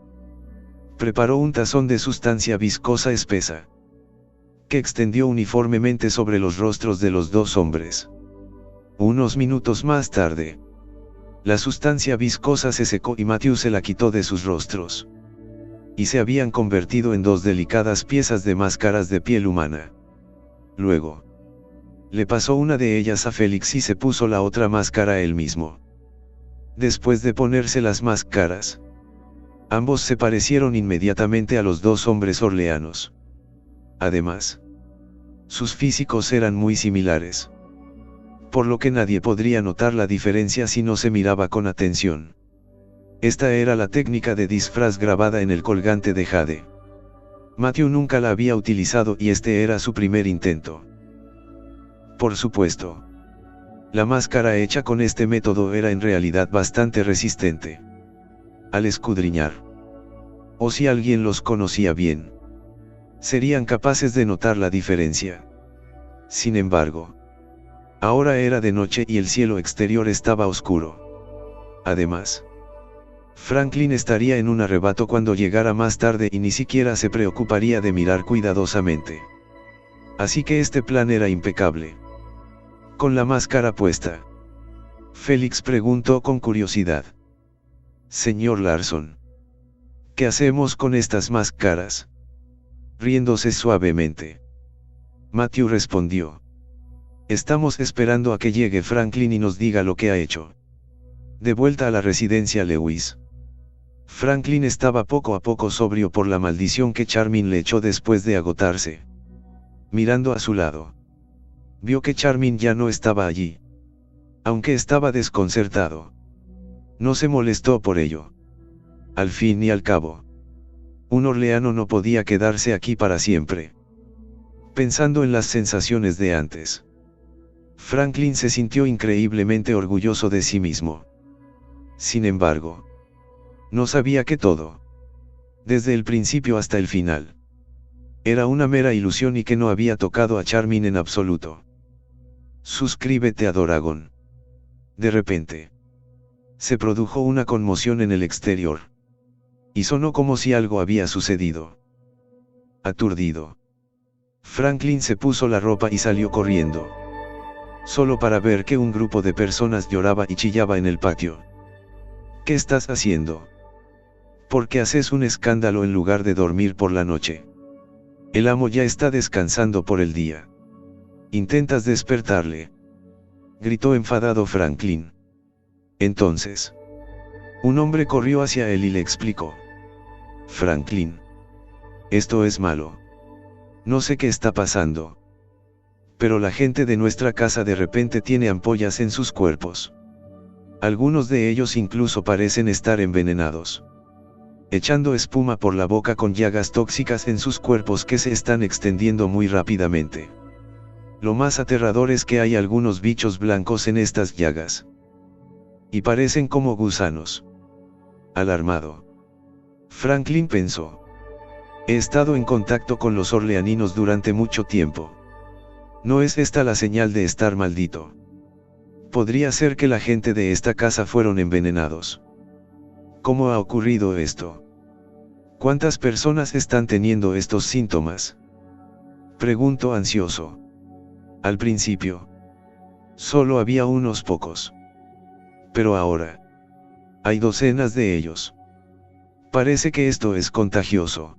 preparó un tazón de sustancia viscosa espesa, que extendió uniformemente sobre los rostros de los dos hombres. Unos minutos más tarde, la sustancia viscosa se secó y Matthew se la quitó de sus rostros. Y se habían convertido en dos delicadas piezas de máscaras de piel humana. Luego, le pasó una de ellas a Félix y se puso la otra máscara él mismo. Después de ponerse las máscaras, ambos se parecieron inmediatamente a los dos hombres orleanos. Además, sus físicos eran muy similares, por lo que nadie podría notar la diferencia si no se miraba con atención. Esta era la técnica de disfraz grabada en el colgante de jade. Matthew nunca la había utilizado y este era su primer intento. Por supuesto, la máscara hecha con este método era en realidad bastante resistente al escudriñar. O si alguien los conocía bien, serían capaces de notar la diferencia. Sin embargo, ahora era de noche y el cielo exterior estaba oscuro. Además, Franklin estaría en un arrebato cuando llegara más tarde y ni siquiera se preocuparía de mirar cuidadosamente. Así que este plan era impecable. Con la máscara puesta, Félix preguntó con curiosidad. Señor Larson, ¿qué hacemos con estas máscaras? riéndose suavemente. Matthew respondió. Estamos esperando a que llegue Franklin y nos diga lo que ha hecho. De vuelta a la residencia Lewis. Franklin estaba poco a poco sobrio por la maldición que Charmin le echó después de agotarse. Mirando a su lado, vio que Charmin ya no estaba allí. Aunque estaba desconcertado, no se molestó por ello. Al fin y al cabo, un orleano no podía quedarse aquí para siempre. Pensando en las sensaciones de antes, Franklin se sintió increíblemente orgulloso de sí mismo. Sin embargo, no sabía que todo, desde el principio hasta el final, era una mera ilusión y que no había tocado a Charmin en absoluto. Suscríbete a Doragon. De repente, se produjo una conmoción en el exterior. Y sonó como si algo había sucedido. Aturdido, Franklin se puso la ropa y salió corriendo. Solo para ver que un grupo de personas lloraba y chillaba en el patio. ¿Qué estás haciendo? ¿Por qué haces un escándalo en lugar de dormir por la noche? El amo ya está descansando por el día. ¿Intentas despertarle?, gritó enfadado Franklin. Entonces, un hombre corrió hacia él y le explicó. Franklin, esto es malo. No sé qué está pasando, pero la gente de nuestra casa de repente tiene ampollas en sus cuerpos. Algunos de ellos incluso parecen estar envenenados, echando espuma por la boca con llagas tóxicas en sus cuerpos que se están extendiendo muy rápidamente. Lo más aterrador es que hay algunos bichos blancos en estas llagas. Y parecen como gusanos. Alarmado, Franklin pensó. He estado en contacto con los orleaninos durante mucho tiempo. ¿No es esta la señal de estar maldito? Podría ser que la gente de esta casa fueron envenenados. ¿Cómo ha ocurrido esto? ¿Cuántas personas están teniendo estos síntomas?, preguntó ansioso. Al principio, solo había unos pocos. Pero ahora, hay docenas de ellos. Parece que esto es contagioso,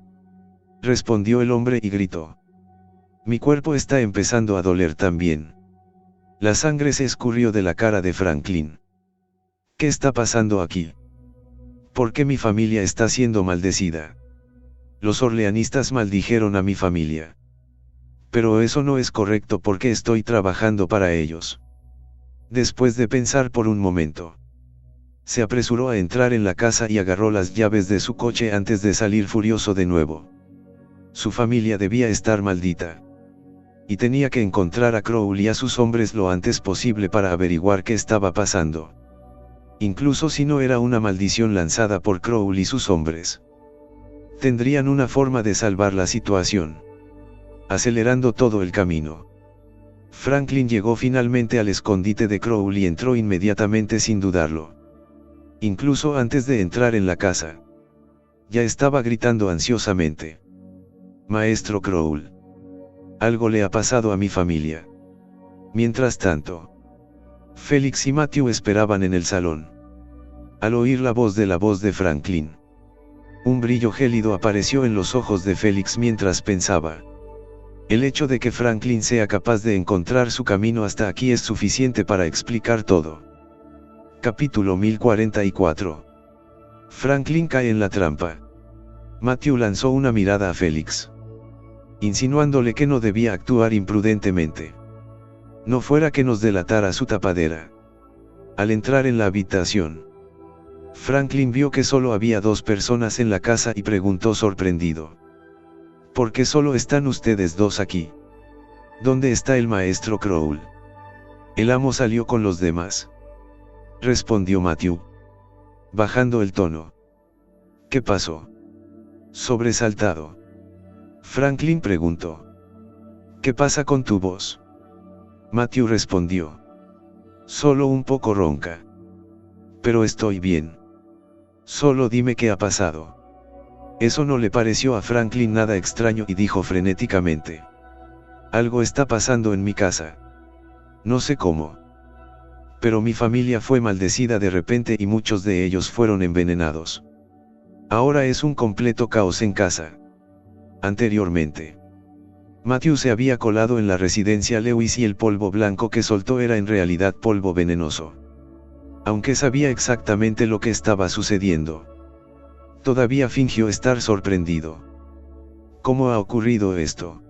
respondió el hombre y gritó. Mi cuerpo está empezando a doler también. La sangre se escurrió de la cara de Franklin. ¿Qué está pasando aquí? ¿Por qué mi familia está siendo maldecida? Los orleanistas maldijeron a mi familia. Pero eso no es correcto porque estoy trabajando para ellos. Después de pensar por un momento, se apresuró a entrar en la casa y agarró las llaves de su coche antes de salir furioso de nuevo. Su familia debía estar maldita. Y tenía que encontrar a Crowley y a sus hombres lo antes posible para averiguar qué estaba pasando. Incluso si no era una maldición lanzada por Crowley y sus hombres, tendrían una forma de salvar la situación. Acelerando todo el camino, Franklin llegó finalmente al escondite de Crowley y entró inmediatamente sin dudarlo. Incluso antes de entrar en la casa, ya estaba gritando ansiosamente. Maestro Crowley, algo le ha pasado a mi familia. Mientras tanto, Félix y Matthew esperaban en el salón. Al oír la voz de Franklin, un brillo gélido apareció en los ojos de Félix mientras pensaba. El hecho de que Franklin sea capaz de encontrar su camino hasta aquí es suficiente para explicar todo. Capítulo 1044. Franklin cae en la trampa. Matthew lanzó una mirada a Félix, insinuándole que no debía actuar imprudentemente. No fuera que nos delatara su tapadera. Al entrar en la habitación, Franklin vio que solo había 2 personas en la casa y preguntó sorprendido. ¿Por qué solo están ustedes 2 aquí? ¿Dónde está el maestro Crowley? El amo salió con los demás, respondió Matthew, bajando el tono. ¿Qué pasó? Sobresaltado, Franklin preguntó. ¿Qué pasa con tu voz? Matthew respondió. Solo un poco ronca. Pero estoy bien. Solo dime qué ha pasado. Eso no le pareció a Franklin nada extraño y dijo frenéticamente. Algo está pasando en mi casa. No sé cómo. Pero mi familia fue maldecida de repente y muchos de ellos fueron envenenados. Ahora es un completo caos en casa. Anteriormente, Matthew se había colado en la residencia Lewis y el polvo blanco que soltó era en realidad polvo venenoso. Aunque sabía exactamente lo que estaba sucediendo, todavía fingió estar sorprendido. ¿Cómo ha ocurrido esto?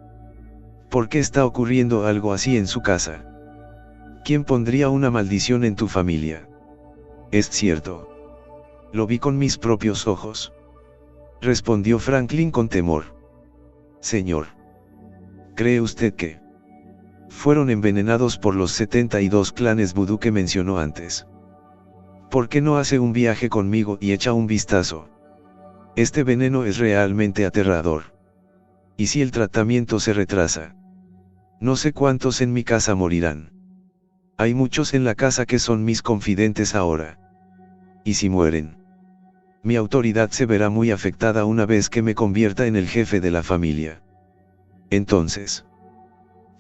¿Por qué está ocurriendo algo así en su casa? ¿Quién pondría una maldición en tu familia? Es cierto. Lo vi con mis propios ojos. Respondió Franklin con temor. Señor. ¿Cree usted que fueron envenenados por los 72 clanes vudú que mencionó antes? ¿Por qué no hace un viaje conmigo y echa un vistazo? Este veneno es realmente aterrador. ¿Y si el tratamiento se retrasa? No sé cuántos en mi casa morirán. Hay muchos en la casa que son mis confidentes ahora. ¿Y si mueren? Mi autoridad se verá muy afectada una vez que me convierta en el jefe de la familia. Entonces,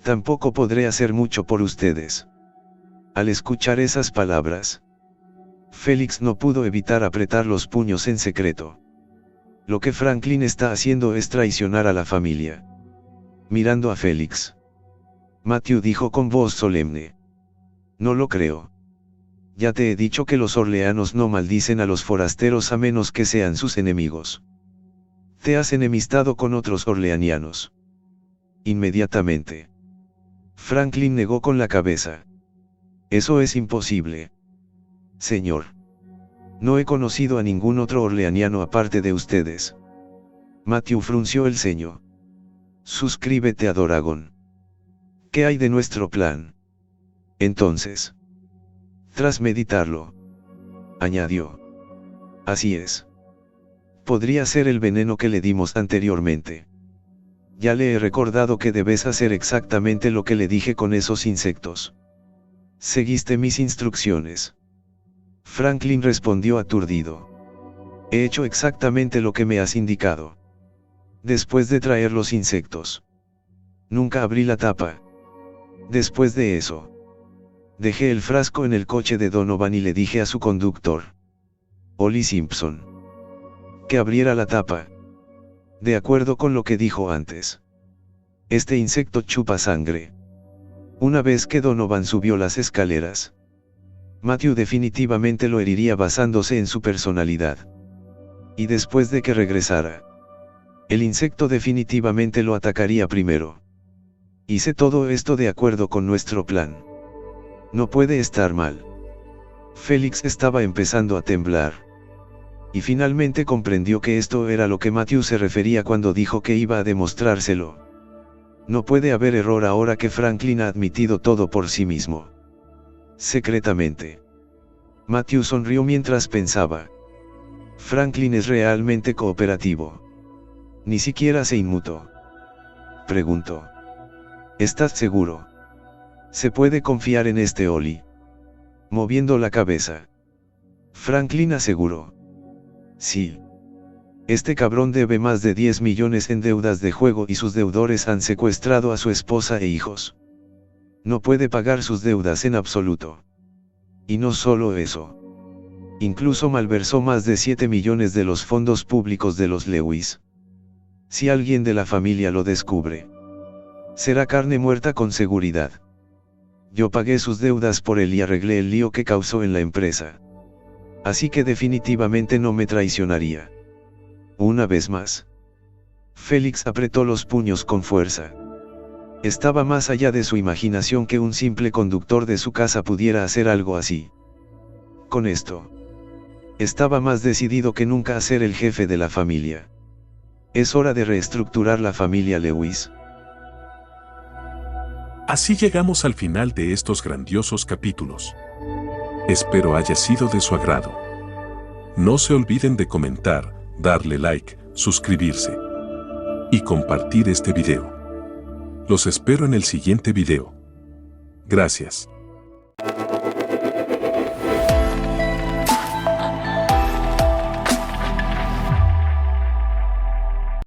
tampoco podré hacer mucho por ustedes. Al escuchar esas palabras, Félix no pudo evitar apretar los puños en secreto. Lo que Franklin está haciendo es traicionar a la familia. Mirando a Félix, Matthew dijo con voz solemne. No lo creo. Ya te he dicho que los orleanos no maldicen a los forasteros a menos que sean sus enemigos. Te has enemistado con otros orleanianos. Inmediatamente, Franklin negó con la cabeza. Eso es imposible. Señor. No he conocido a ningún otro orleaniano aparte de ustedes. Matthew frunció el ceño. Suscríbete a Doragon. ¿Qué hay de nuestro plan? Entonces, tras meditarlo, añadió. Así es. Podría ser el veneno que le dimos anteriormente. Ya le he recordado que debes hacer exactamente lo que le dije con esos insectos. ¿Seguiste mis instrucciones? Franklin respondió aturdido. He hecho exactamente lo que me has indicado. Después de traer los insectos, nunca abrí la tapa. Después de eso, dejé el frasco en el coche de Donovan y le dije a su conductor, Ollie Simpson, que abriera la tapa. De acuerdo con lo que dijo antes. Este insecto chupa sangre. Una vez que Donovan subió las escaleras, Matthew definitivamente lo heriría basándose en su personalidad. Y después de que regresara, el insecto definitivamente lo atacaría primero. Hice todo esto de acuerdo con nuestro plan. No puede estar mal. Félix estaba empezando a temblar. Y finalmente comprendió que esto era lo que Matthew se refería cuando dijo que iba a demostrárselo. No puede haber error ahora que Franklin ha admitido todo por sí mismo. Secretamente, Matthew sonrió mientras pensaba. Franklin es realmente cooperativo. Ni siquiera se inmutó. Preguntó. ¿Estás seguro? ¿Se puede confiar en este Ollie? Moviendo la cabeza, Franklin aseguró. Sí. Este cabrón debe más de 10 millones en deudas de juego y sus deudores han secuestrado a su esposa e hijos. No puede pagar sus deudas en absoluto. Y no solo eso. Incluso malversó más de 7 millones de los fondos públicos de los Lewis. Si alguien de la familia lo descubre, será carne muerta con seguridad. Yo pagué sus deudas por él y arreglé el lío que causó en la empresa. Así que definitivamente no me traicionaría. Una vez más, Félix apretó los puños con fuerza. Estaba más allá de su imaginación que un simple conductor de su casa pudiera hacer algo así. Con esto, estaba más decidido que nunca a ser el jefe de la familia. Es hora de reestructurar la familia Lewis. Así llegamos al final de estos grandiosos capítulos. Espero haya sido de su agrado. No se olviden de comentar, darle like, suscribirse y compartir este video. Los espero en el siguiente video. Gracias.